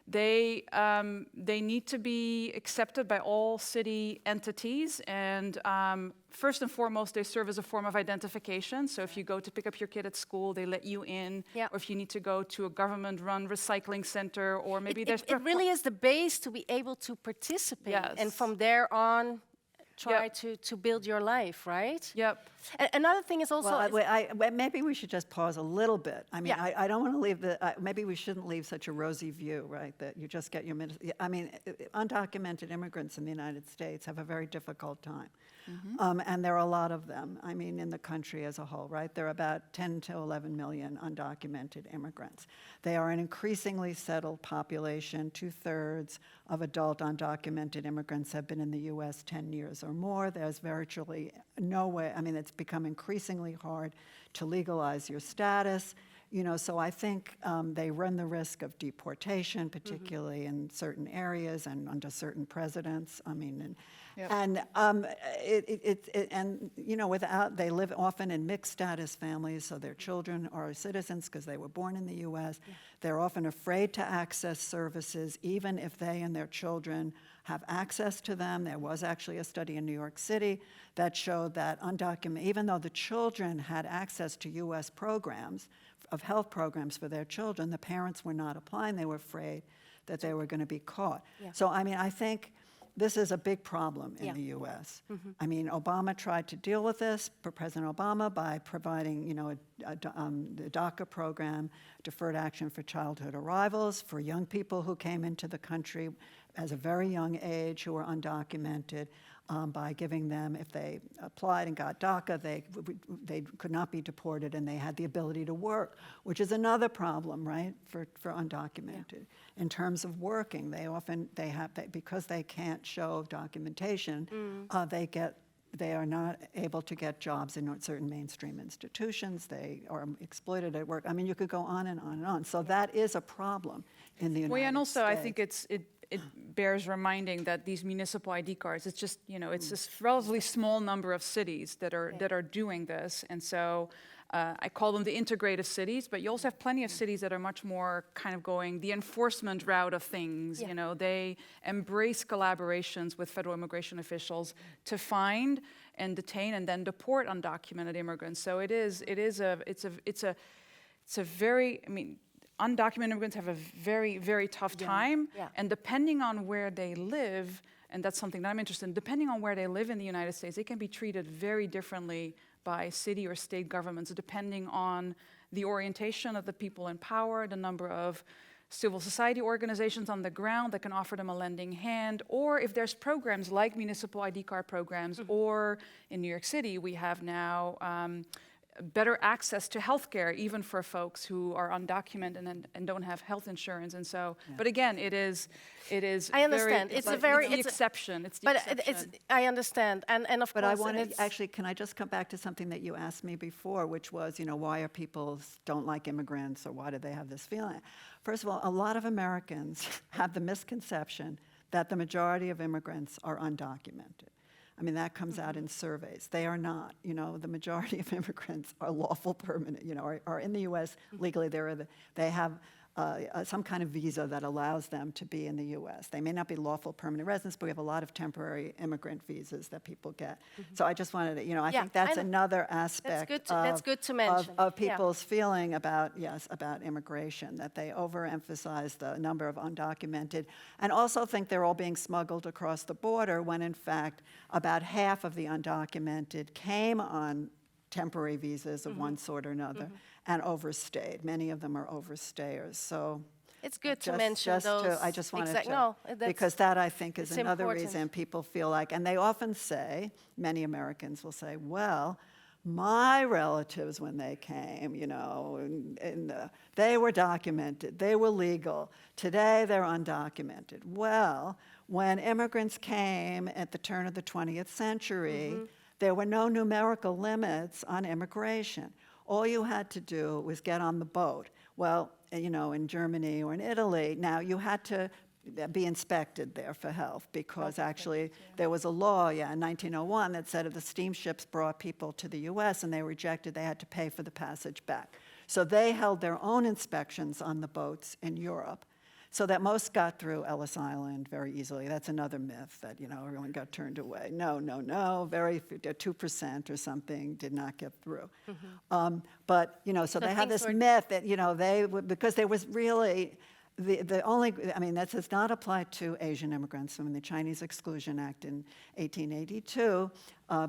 Speaker 5: they need to be accepted by all city entities. And first and foremost, they serve as a form of identification. So if you go to pick up your kid at school, they let you in.
Speaker 1: Yep.
Speaker 5: Or if you need to go to a government-run recycling center, or maybe there's
Speaker 1: It really is the base to be able to participate,
Speaker 5: Yes.
Speaker 1: and from there on, try
Speaker 5: Yep.
Speaker 1: to build your life, right?
Speaker 5: Yep.
Speaker 1: Another thing is also...
Speaker 4: Well, maybe we should just pause a little bit. I mean,
Speaker 1: Yeah.
Speaker 4: I don't want to leave maybe we shouldn't leave such a rosy view, right? That you just get your I mean, undocumented immigrants in the United States have a very difficult time. And there are a lot of them, I mean, in the country as a whole, right? There are about 10 to 11 million undocumented immigrants. They are an increasingly settled population. 2/3 of adult undocumented immigrants have been in the U.S. 10 years or more. There's virtually no way, I mean, it's become increasingly hard to legalize your status. You know, so I think they run the risk of deportation, particularly in certain areas and under certain presidents. I mean,
Speaker 5: Yep.
Speaker 4: and you know, they live often in mixed status families, so their children are citizens because they were born in the U.S. Yeah. They're often afraid to access services, even if they and their children have access to them. There was actually a study in New York City that showed that even though the children had access to U.S. programs, of health programs for their children, the parents were not applying. They were afraid that they were going to be caught. Yeah. So, I mean, I think this is a big problem in the U.S. I mean, Obama tried to deal with this, President Obama, by providing, you know, the DACA program, Deferred Action for Childhood Arrivals, for young people who came into the country as a very young age who were undocumented, by giving them, if they applied and got DACA, they could not be deported, and they had the ability to work, which is another problem, right, for undocumented. Yeah. In terms of working, because they can't show documentation, they are not able to get jobs in certain mainstream institutions. They are exploited at work. I mean, you could go on and on and on. So that is a problem in the United States.
Speaker 5: Well, and also I think it bears reminding that these municipal ID cards, it's just, it's this relatively small number of cities that are doing this. And so I call them the integrative cities, but you also have plenty of cities that are much more kind of going the enforcement route of things.
Speaker 1: Yeah.
Speaker 5: They embrace collaborations with federal immigration officials to find and detain and then deport undocumented immigrants. So it's a very, undocumented immigrants have a very, very tough time.
Speaker 1: Yeah.
Speaker 5: And depending on where they live, and that's something that I'm interested in, depending on where they live in the United States, they can be treated very differently by city or state governments, depending on the orientation of the people in power, the number of civil society organizations on the ground that can offer them a lending hand, or if there's programs like municipal ID card programs, or in New York City, we have now better access to healthcare, even for folks who are undocumented and don't have health insurance. And so, but again, it is.
Speaker 1: I understand.
Speaker 5: It's the exception. It's the
Speaker 1: But
Speaker 5: exception.
Speaker 1: I understand, and of
Speaker 4: But
Speaker 1: course,
Speaker 4: I want
Speaker 1: and
Speaker 4: to, actually, can I just come back to something that you asked me before, which was, why are people don't like immigrants, or why do they have this feeling? First of all, a lot of Americans have the misconception that the majority of immigrants are undocumented. That comes out in surveys. They are not. The majority of immigrants are lawful permanent, are in the U.S. legally. They have some kind of visa that allows them to be in the U.S. They may not be lawful permanent residents, but we have a lot of temporary immigrant visas that people get. So I just wanted to, I think that's another aspect
Speaker 1: that's good to mention.
Speaker 4: of people's feeling about immigration, that they overemphasize the number of undocumented and also think they're all being smuggled across the border when in fact about half of the undocumented came on temporary visas of one sort or another and overstayed. Many of them are overstayers. So
Speaker 1: it's good to mention those.
Speaker 4: I just wanted to,
Speaker 1: No,
Speaker 4: because that I think is another
Speaker 1: important.
Speaker 4: reason people feel like, and they often say, many Americans will say, well, my relatives, when they came, they were documented, they were legal. Today, they're undocumented. Well, when immigrants came at the turn of the 20th century, there were no numerical limits on immigration. All you had to do was get on the boat. Well, in Germany or in Italy, now you had to be inspected there for health because actually there was a law, in 1901 that said if the steamships brought people to the U.S. and they were rejected, they had to pay for the passage back. So they held their own inspections on the boats in Europe, so that most got through Ellis Island very easily. That's another myth that, everyone got turned away. No, very few, 2% or something did not get through. But, so they had this myth that, because there was really, the only, that does not apply to Asian immigrants. The Chinese Exclusion Act in 1882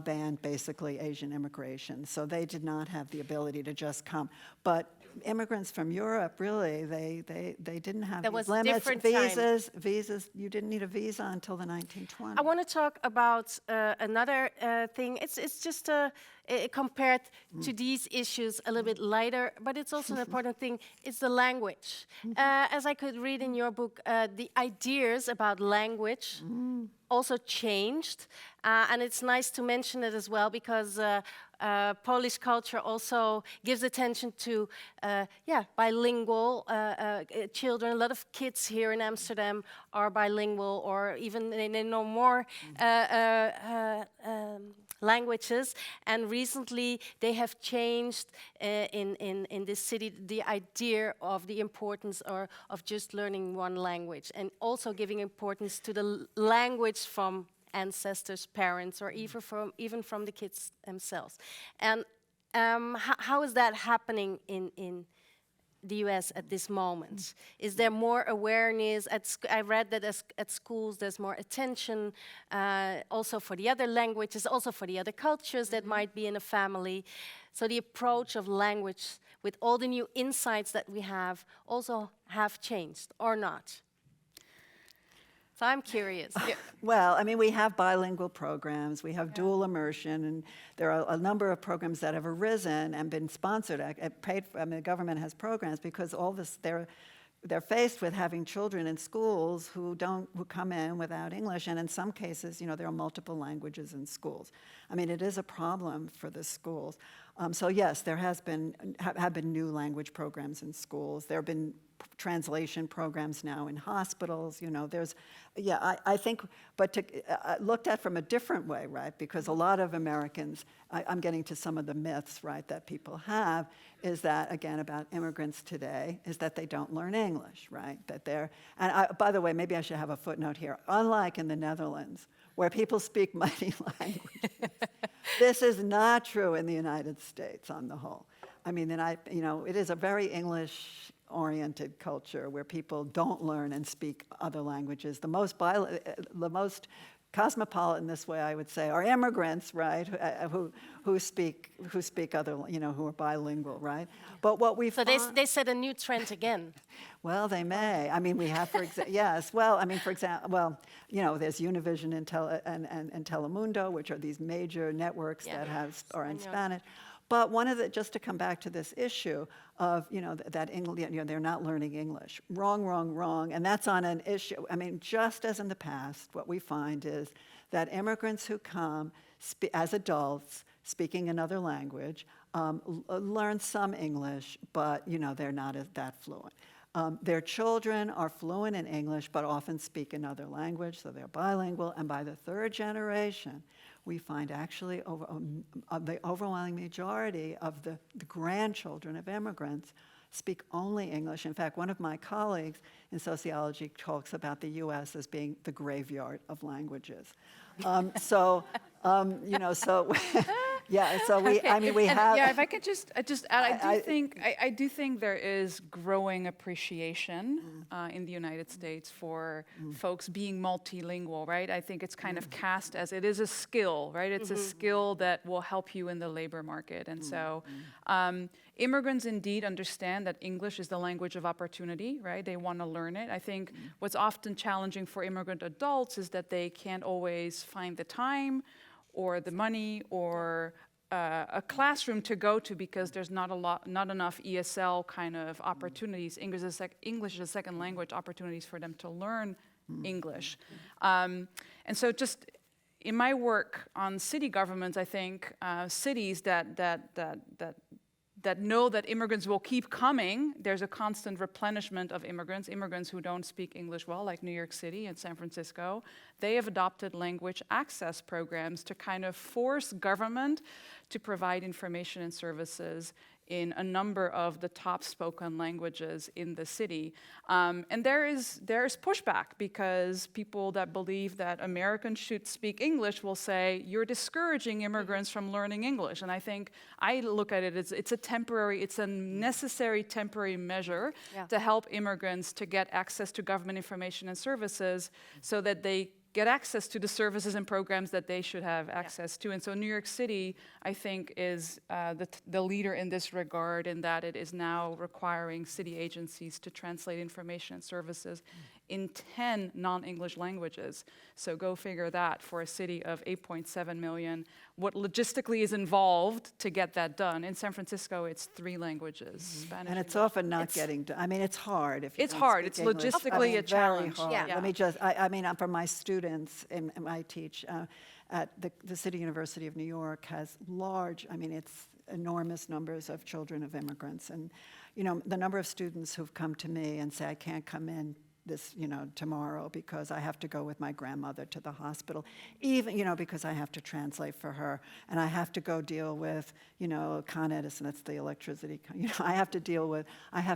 Speaker 4: banned basically Asian immigration. So they did not have the ability to just come. But immigrants from Europe, really, they didn't have these limits. Visas, you didn't need a visa until the 1920s.
Speaker 1: I want to talk about another thing. It's just compared to these issues a little bit lighter, but it's also an important thing. It's the language. As I could read in your book, the ideas about language also changed, and it's nice to mention it as well because Polish culture also gives attention to bilingual children. A lot of kids here in Amsterdam are bilingual, or even they know more languages. And recently, they have changed in this city the idea of the importance of just learning one language, and also giving importance to the language from ancestors, parents, or even from the kids themselves. And how is that happening in the U.S. at this moment? Is there more awareness? I read that at schools there's more attention also for the other languages, also for the other cultures that might be in a family. So the approach of language with all the new insights that we have also have changed or not? So I'm curious.
Speaker 4: Well, we have bilingual programs, we have dual immersion, and there are a number of programs that have arisen and been sponsored, paid for. The government has programs because all this, they're faced with having children in schools who come in without English, and in some cases, there are multiple languages in schools. It is a problem for the schools. So yes, there have been new language programs in schools. There have been translation programs now in hospitals. You know, there's, yeah, I think, but to, looked at from a different way, right? Because a lot of Americans, I'm getting to some of the myths, right, that people have, is that, again, about immigrants today, is that they don't learn English, right? That they're, and by the way, maybe I should have a footnote here. Unlike in the Netherlands, where people speak many languages, this is not true in the United States on the whole. I mean, you know, it is a very English-oriented culture where people don't learn and speak other languages. The most cosmopolitan this way, I would say, are immigrants, right, who speak other, you know, who are bilingual, right? But what we find...
Speaker 1: So they set a new trend again.
Speaker 4: Well, they may. I mean, we have, for example, yes. Well, I mean, for example, well, you know, there's Univision and Telemundo, which are these major networks that are in Spanish. But one of the, just to come back to this issue of, you know, that English, you know, they're not learning English. Wrong, wrong, wrong. And that's on an issue. I mean, just as in the past, what we find is that immigrants who come as adults speaking another language learn some English, but, you know, they're not that fluent. Their children are fluent in English, but often speak another language, so they're bilingual. And by the third generation, we find actually the overwhelming majority of the grandchildren of immigrants speak only English. In fact, one of my colleagues in sociology talks about the U.S. as being the graveyard of languages. You know, so yeah, so we, okay. I mean, we have.
Speaker 5: Yeah, if I could just add, I do think there is growing appreciation in the United States for folks being multilingual, right? I think it's kind of cast as it is a skill, right? It's a skill that will help you in the labor market, and so immigrants indeed understand that English is the language of opportunity, right? They want to learn it. I think what's often challenging for immigrant adults is that they can't always find the time or the money or a classroom to go to because there's not enough ESL kind of opportunities, English as a second language opportunities for them to learn English. And so just in my work on city governments, I think cities that know that immigrants will keep coming, there's a constant replenishment of immigrants who don't speak English well, like New York City and San Francisco. They have adopted language access programs to kind of force government to provide information and services in a number of the top spoken languages in the city. And there's pushback because people that believe that Americans should speak English will say, you're discouraging immigrants from learning English. And I think I look at it as it's a necessary temporary measure to help immigrants to get access to government information and services so that they get access to the services and programs that they should have access to. And so New York City, I think, is the leader in this regard in that it is now requiring city agencies to translate information and services in 10 non-English languages. So go figure that for a city of 8.7 million, what logistically is involved to get that done. In San Francisco, it's 3 languages, Spanish.
Speaker 4: And it's often not getting done. I mean, it's hard. If you
Speaker 5: it's hard. It's
Speaker 4: English.
Speaker 5: logistically a challenge.
Speaker 4: Very hard. Let me just, I mean, for my students, and I teach at the City University of New York has large, I mean, it's enormous numbers of children of immigrants. And, you know, the number of students who've come to me and say, I can't come in this, you know, tomorrow because I have to go with my grandmother to the hospital, even, you know, because I have to translate for her, and I have to go deal with, you know, Con Edison, that's the electricity, you know, I have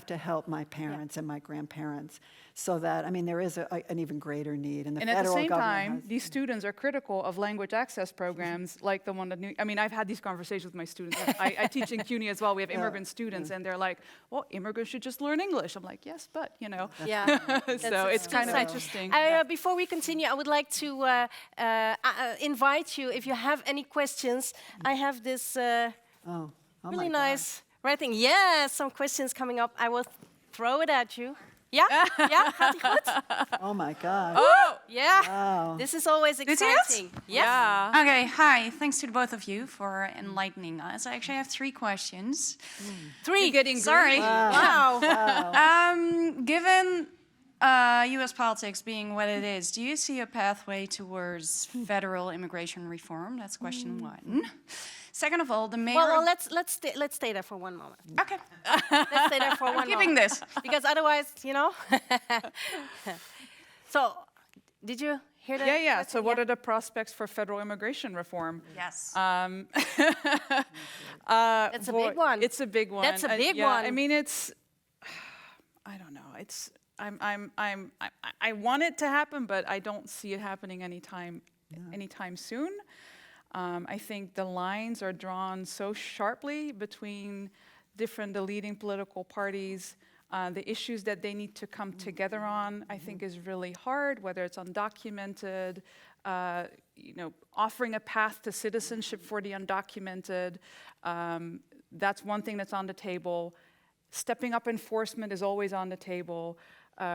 Speaker 4: to help my parents and my grandparents, so that, I mean, there is an even greater need, and the federal government
Speaker 5: at the same time, these students are critical of language access programs like the one that I mean, I've had these conversations with my students. I teach in CUNY as well. We have immigrant students, and they're like, well, immigrants should just learn English. I'm like, yes, but, you know.
Speaker 1: Yeah.
Speaker 5: So it's kind of interesting.
Speaker 1: Before we continue, I would like to invite you, if you have any questions. I have this really nice writing. Yeah, some questions coming up. I will throw it at you. Yeah, yeah, gaat ie goed?
Speaker 4: Oh my God.
Speaker 1: Oh, yeah.
Speaker 4: Wow.
Speaker 1: This is always exciting. Yes.
Speaker 6: Yeah. Okay, hi. Thanks to the both of you for enlightening us. I actually have 3 questions.
Speaker 1: 3.
Speaker 5: You're getting
Speaker 6: Sorry.
Speaker 1: Wow.
Speaker 6: Given U.S. politics being what it is, do you see a pathway towards federal immigration reform? That's question 1. Second of all, the mayor...
Speaker 1: Well, let's stay there for one moment.
Speaker 6: Okay,
Speaker 1: Let's stay there for one moment.
Speaker 6: keeping this.
Speaker 1: Because otherwise, you know. So, did you hear that?
Speaker 5: Yeah. So what are the prospects for federal immigration reform?
Speaker 6: Yes.
Speaker 1: That's a big one.
Speaker 5: It's a big one.
Speaker 1: That's a big
Speaker 5: yeah,
Speaker 1: one.
Speaker 5: I mean, it's, I don't know. It's, I want it to happen, but I don't see it happening anytime soon. I think the lines are drawn so sharply between the leading political parties. The issues that they need to come together on, I think, is really hard, whether it's undocumented, offering a path to citizenship for the undocumented. That's one thing that's on the table. Stepping up enforcement is always on the table.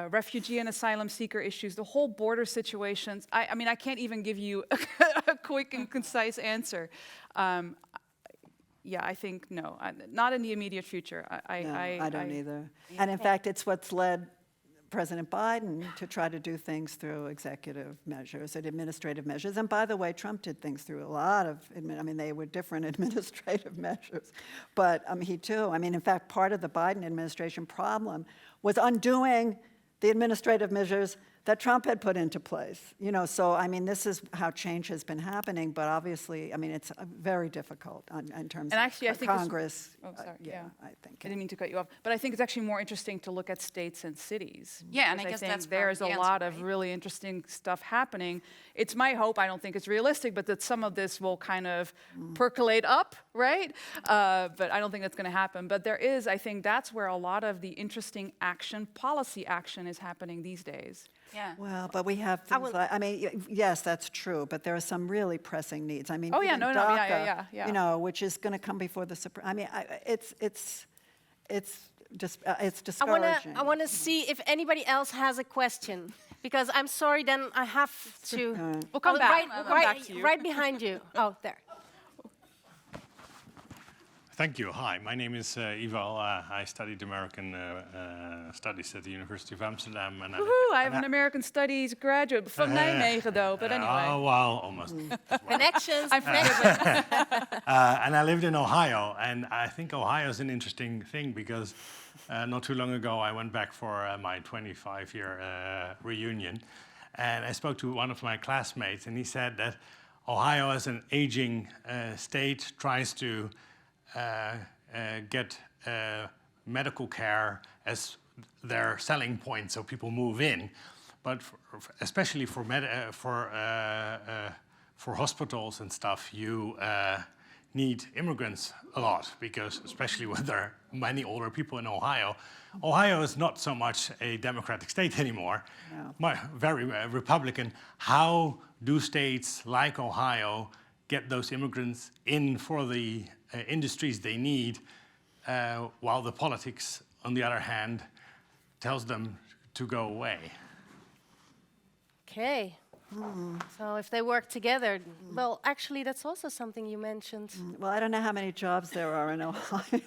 Speaker 5: Refugee and asylum seeker issues, the whole border situations. I mean, I can't even give you a quick and concise answer. Yeah, I think no, not in the immediate future.
Speaker 4: I don't either. And in fact, it's what's led President Biden to try to do things through executive measures and administrative measures. And by the way, Trump did things through a lot of, they were different administrative measures. But he too, in fact, part of the Biden administration problem was undoing the administrative measures that Trump had put into place. So this is how change has been happening, but obviously, it's very difficult in terms
Speaker 5: And actually, I
Speaker 4: of
Speaker 5: think
Speaker 4: Congress.
Speaker 5: Yeah,
Speaker 4: I think.
Speaker 5: I didn't mean to cut you off, but I think it's actually more interesting to look at states and cities.
Speaker 6: Yeah, and I
Speaker 5: because
Speaker 6: guess that's
Speaker 5: there's
Speaker 6: part
Speaker 5: a
Speaker 6: of the
Speaker 5: lot
Speaker 6: answer,
Speaker 5: of
Speaker 6: right?
Speaker 5: really interesting stuff happening. It's my hope, I don't think it's realistic, but that some of this will kind of percolate up, right? But I don't think that's going to happen. But there is, I think that's where a lot of the interesting policy action is happening these days.
Speaker 6: Yeah.
Speaker 4: Well, but we have things yes, that's true, but there are some really pressing needs.
Speaker 5: Oh, yeah,
Speaker 4: even
Speaker 5: no,
Speaker 4: DACA,
Speaker 5: yeah.
Speaker 4: Which is going to come before the Supreme. It's discouraging.
Speaker 1: I want to see if anybody else has a question, because I'm sorry, then I have to.
Speaker 5: We'll come back.
Speaker 1: Right,
Speaker 5: We'll come back to you.
Speaker 1: right behind you. Oh, there.
Speaker 7: Thank you. Hi, my name is Ival. I studied American Studies at the University of Amsterdam. And
Speaker 5: I have an American Studies graduate from Nijmegen, though, but anyway.
Speaker 7: Oh, well, almost.
Speaker 1: Connections.
Speaker 7: And I lived in Ohio, and I think Ohio is an interesting thing because not too long ago I went back for my 25-year reunion, and I spoke to one of my classmates, and he said that Ohio, as an aging state, tries to get medical care as their selling point, so people move in. But especially for hospitals and stuff, you need immigrants a lot, because especially when there are many older people in Ohio. Ohio is not so much a democratic state anymore, very Republican. How do states like Ohio get those immigrants in for the industries they need, while the politics, on the other hand, tells them to go away?
Speaker 1: Okay. So if they work together, well, actually, that's also something you mentioned.
Speaker 4: Well, I don't know how many jobs there are in Ohio.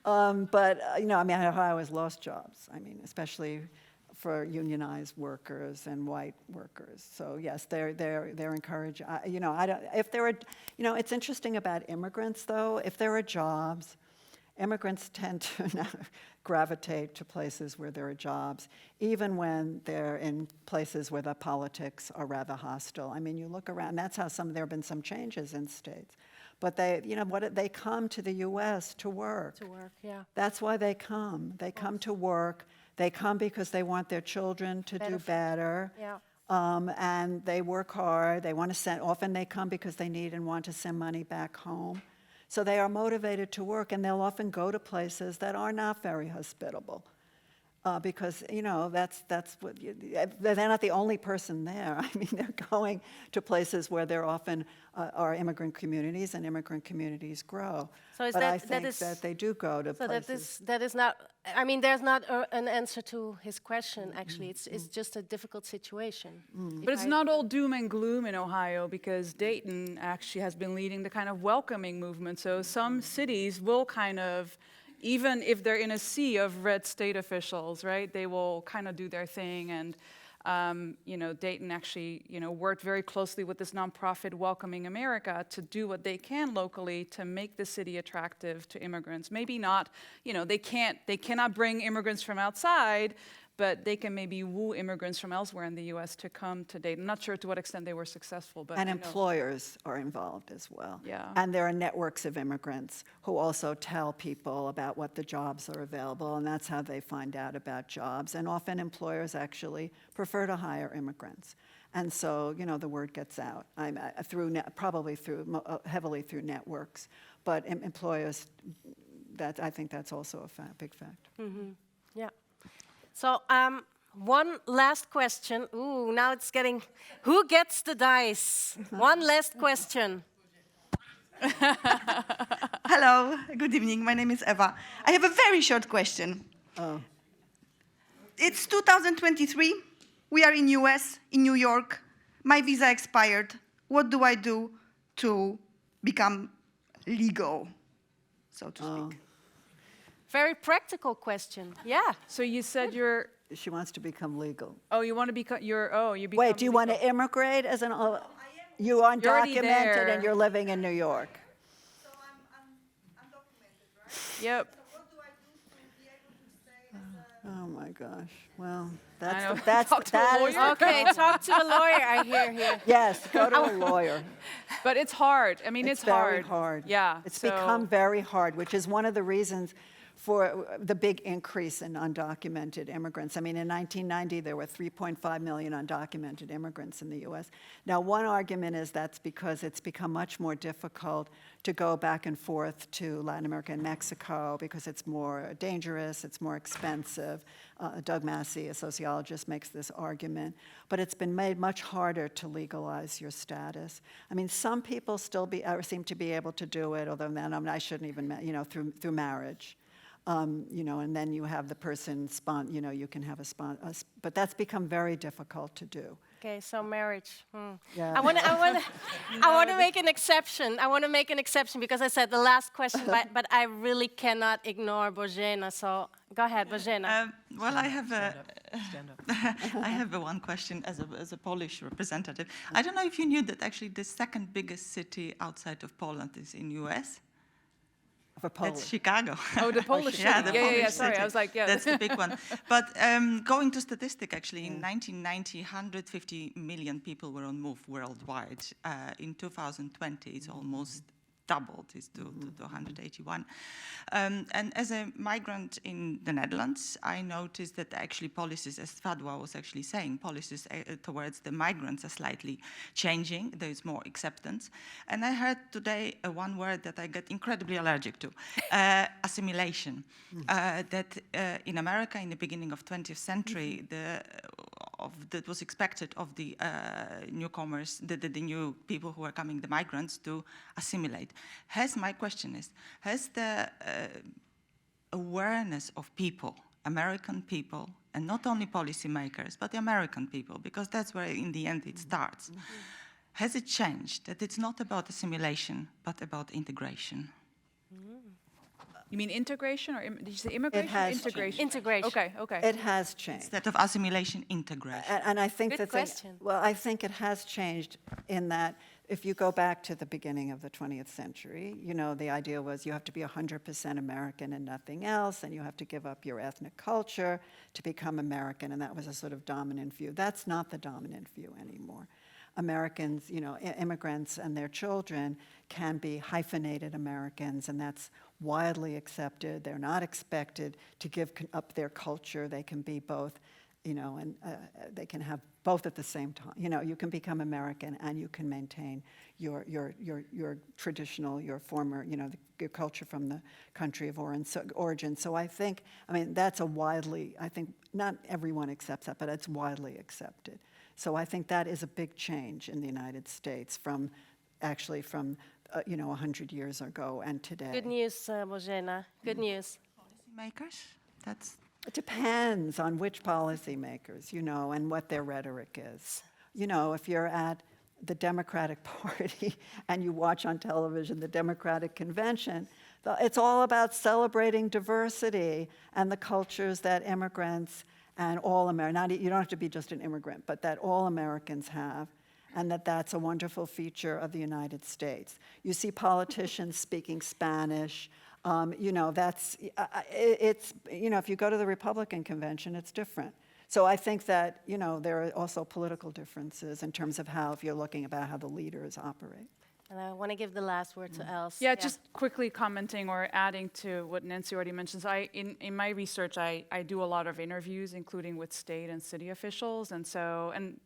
Speaker 4: But, Ohio has lost jobs. Especially for unionized workers and white workers. So yes, they're encouraged. It's interesting about immigrants, though. If there are jobs, immigrants tend to now gravitate to places where there are jobs, even when they're in places where the politics are rather hostile. You look around, that's how there have been some changes in states. But they come to the U.S. to work. To work, yeah. That's why they come. They come to work. They come because they want their children to do better. Yeah. And they work hard. They want to send. Often they come because they need and want to send money back home. So they are motivated to work, and they'll often go to places that are not very hospitable, because that's what they're not the only person there. They're going to places where there often are immigrant communities, and immigrant communities grow.
Speaker 1: So is
Speaker 4: but
Speaker 1: that,
Speaker 4: I think that they do go to places.
Speaker 1: That is not. There's not an answer to his question. Actually, it's just a difficult situation.
Speaker 5: But it's not all doom and gloom in Ohio, because Dayton actually has been leading the kind of welcoming movement. So some cities will kind of, even if they're in a sea of red state officials, right, they will kind of do their thing. And Dayton actually, worked very closely with this nonprofit Welcoming America to do what they can locally to make the city attractive to immigrants. Maybe not, they cannot bring immigrants from outside, but they can maybe woo immigrants from elsewhere in the U.S. to come to Dayton. I'm not sure to what extent they were successful, but
Speaker 4: And employers are involved as well.
Speaker 5: Yeah.
Speaker 4: And there are networks of immigrants who also tell people about what the jobs are available, and that's how they find out about jobs. And often employers actually prefer to hire immigrants. And so, the word gets out, heavily through networks. But employers, I think that's also a big fact.
Speaker 1: Mm-hmm. Yeah. So, one last question. Ooh, now it's getting... Who gets the dice? One last question.
Speaker 8: Hello, good evening. My name is Eva. I have a very short question.
Speaker 4: Oh.
Speaker 8: It's 2023. We are in US, in New York. My visa expired. What do I do to become legal, so to speak?
Speaker 1: Very practical question. Yeah.
Speaker 5: So you said
Speaker 4: She wants to become legal.
Speaker 5: Oh, you want to become, you become
Speaker 4: Wait, do you want to immigrate as an... You are
Speaker 5: already
Speaker 4: undocumented
Speaker 5: there.
Speaker 4: and you're living in New York.
Speaker 8: So I'm documented, right?
Speaker 5: Yep.
Speaker 8: So what do I do to be able to stay as a...
Speaker 4: Oh, my gosh. Well,
Speaker 5: know.
Speaker 4: that's
Speaker 5: Talk to a
Speaker 4: that is
Speaker 5: lawyer.
Speaker 1: Okay, talk to a lawyer, I hear here.
Speaker 4: Yes, go to a lawyer.
Speaker 5: But it's hard. I mean, it's
Speaker 4: very hard.
Speaker 5: Yeah.
Speaker 4: It's
Speaker 5: so-
Speaker 4: become very hard, which is one of the reasons for the big increase in undocumented immigrants. I mean, in 1990, there were 3.5 million undocumented immigrants in the US. Now, one argument is that's because it's become much more difficult to go back and forth to Latin America and Mexico because it's more dangerous, it's more expensive. Doug Massey, a sociologist, makes this argument. But it's been made much harder to legalize your status. I mean, some people still seem to be able to do it, although then I shouldn't even, through marriage. And then you have the person, you can have but that's become very difficult to do.
Speaker 1: Okay, so marriage.
Speaker 4: Yeah.
Speaker 1: I want to make an exception. I want to make an exception because I said the last question, but I really cannot ignore Bożena. So go ahead, Bożena.
Speaker 9: Well, I have I have one question as a Polish representative. I don't know if you knew that actually the second biggest city outside of Poland is in US.
Speaker 4: For Poland.
Speaker 9: That's Chicago.
Speaker 5: Oh, the Polish city.
Speaker 9: Yeah, the Polish
Speaker 5: Sorry,
Speaker 9: city.
Speaker 5: I was like, yeah.
Speaker 9: That's the big one. But going to statistic, actually, in 1990, 150 million people were on move worldwide. In 2020, it's almost doubled, it's to 181. And as a migrant in the Netherlands, I noticed that actually policies, as Fadwa was actually saying, policies towards the migrants are slightly changing. There is more acceptance. And I heard today one word that I get incredibly allergic to, assimilation. That in America, in the beginning of 20th century, that was expected of the newcomers, the new people who are coming, the migrants, to assimilate. My question is, has the awareness of people, American people, and not only policymakers, but the American people, because that's where in the end it starts, has it changed, that it's not about assimilation, but about integration?
Speaker 5: You mean integration, or did you say immigration?
Speaker 4: It has
Speaker 5: integration.
Speaker 1: Integration.
Speaker 5: Okay.
Speaker 4: It has changed.
Speaker 9: Instead of assimilation, integration.
Speaker 4: And I think
Speaker 1: Good question.
Speaker 4: I think it has changed in that if you go back to the beginning of the 20th century, the idea was you have to be 100% American and nothing else, and you have to give up your ethnic culture to become American, and that was a sort of dominant view. That's not the dominant view anymore. Americans, immigrants and their children can be hyphenated Americans, and that's widely accepted. They're not expected to give up their culture. They can be both, and they can have both at the same time. You can become American and you can maintain your traditional, your former, your culture from the country of origin. So I think, that's I think not everyone accepts that, but it's widely accepted. So I think that is a big change in the United States from 100 years ago and today.
Speaker 1: Good news, Bożena. Good news.
Speaker 9: Policymakers?
Speaker 4: It depends on which policymakers, and what their rhetoric is. If you're at the Democratic Party and you watch on television the Democratic Convention, it's all about celebrating diversity and the cultures that immigrants and all Americans, you don't have to be just an immigrant, but that all Americans have, and that's a wonderful feature of the United States. You see politicians speaking Spanish. You know, if you go to the Republican convention, it's different. So I think that, you know, there are also political differences in terms of how, if you're looking about how the leaders operate.
Speaker 1: And I want to give the last word to Else.
Speaker 5: Yeah, just quickly commenting or adding to what Nancy already mentions. In my research, I do a lot of interviews, including with state and city officials, and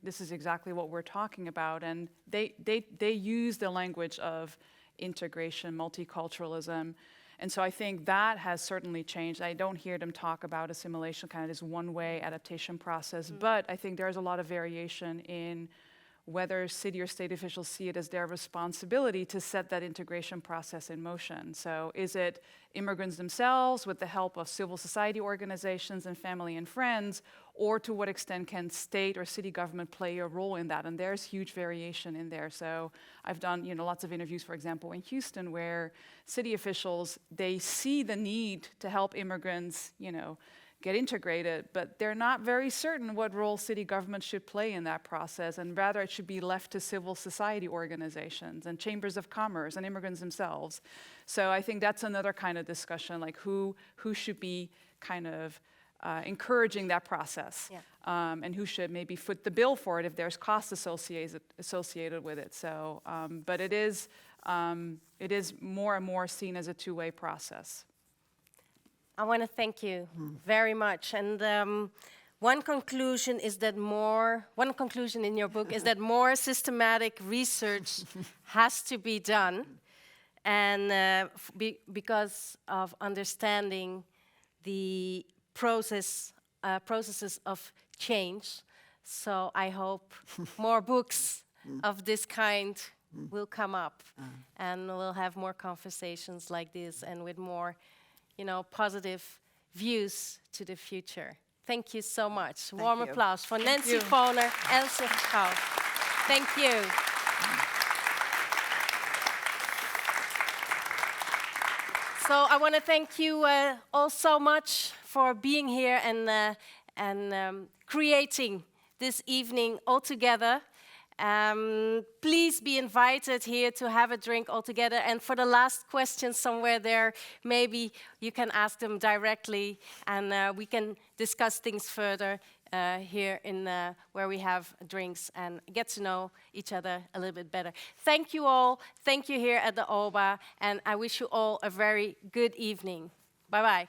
Speaker 5: this is exactly what we're talking about. And they use the language of integration, multiculturalism, and so I think that has certainly changed. I don't hear them talk about assimilation kind of this one-way adaptation process, but I think there's a lot of variation in whether city or state officials see it as their responsibility to set that integration process in motion. So is it immigrants themselves with the help of civil society organizations and family and friends, or to what extent can state or city government play a role in that? And there's huge variation in there. So I've done lots of interviews, for example, in Houston, where city officials, they see the need to help immigrants, get integrated, but they're not very certain what role city government should play in that process, and rather it should be left to civil society organizations and chambers of commerce and immigrants themselves. So I think that's another kind of discussion, like who should be kind of encouraging that process, and who should maybe foot the bill for it if there's costs associated with it. So, but it is more and more seen as a two-way process.
Speaker 1: I want to thank you very much. And one conclusion in your book is that more systematic research has to be done, and because of understanding the processes of change. So I hope more books of this kind will come up, and we'll have more conversations like this, and with more positive views to the future. Thank you so much. Warm applause for Nancy Foner, Else Schouw. Thank you. So I want to thank you all so much for being here and creating this evening all together. Please be invited here to have a drink all together. And for the last question somewhere there, maybe you can ask them directly, and we can discuss things further here in where we have drinks and get to know each other a little bit better. Thank you all. Thank you here at the OBA, and I wish you all a very good evening. Bye-bye.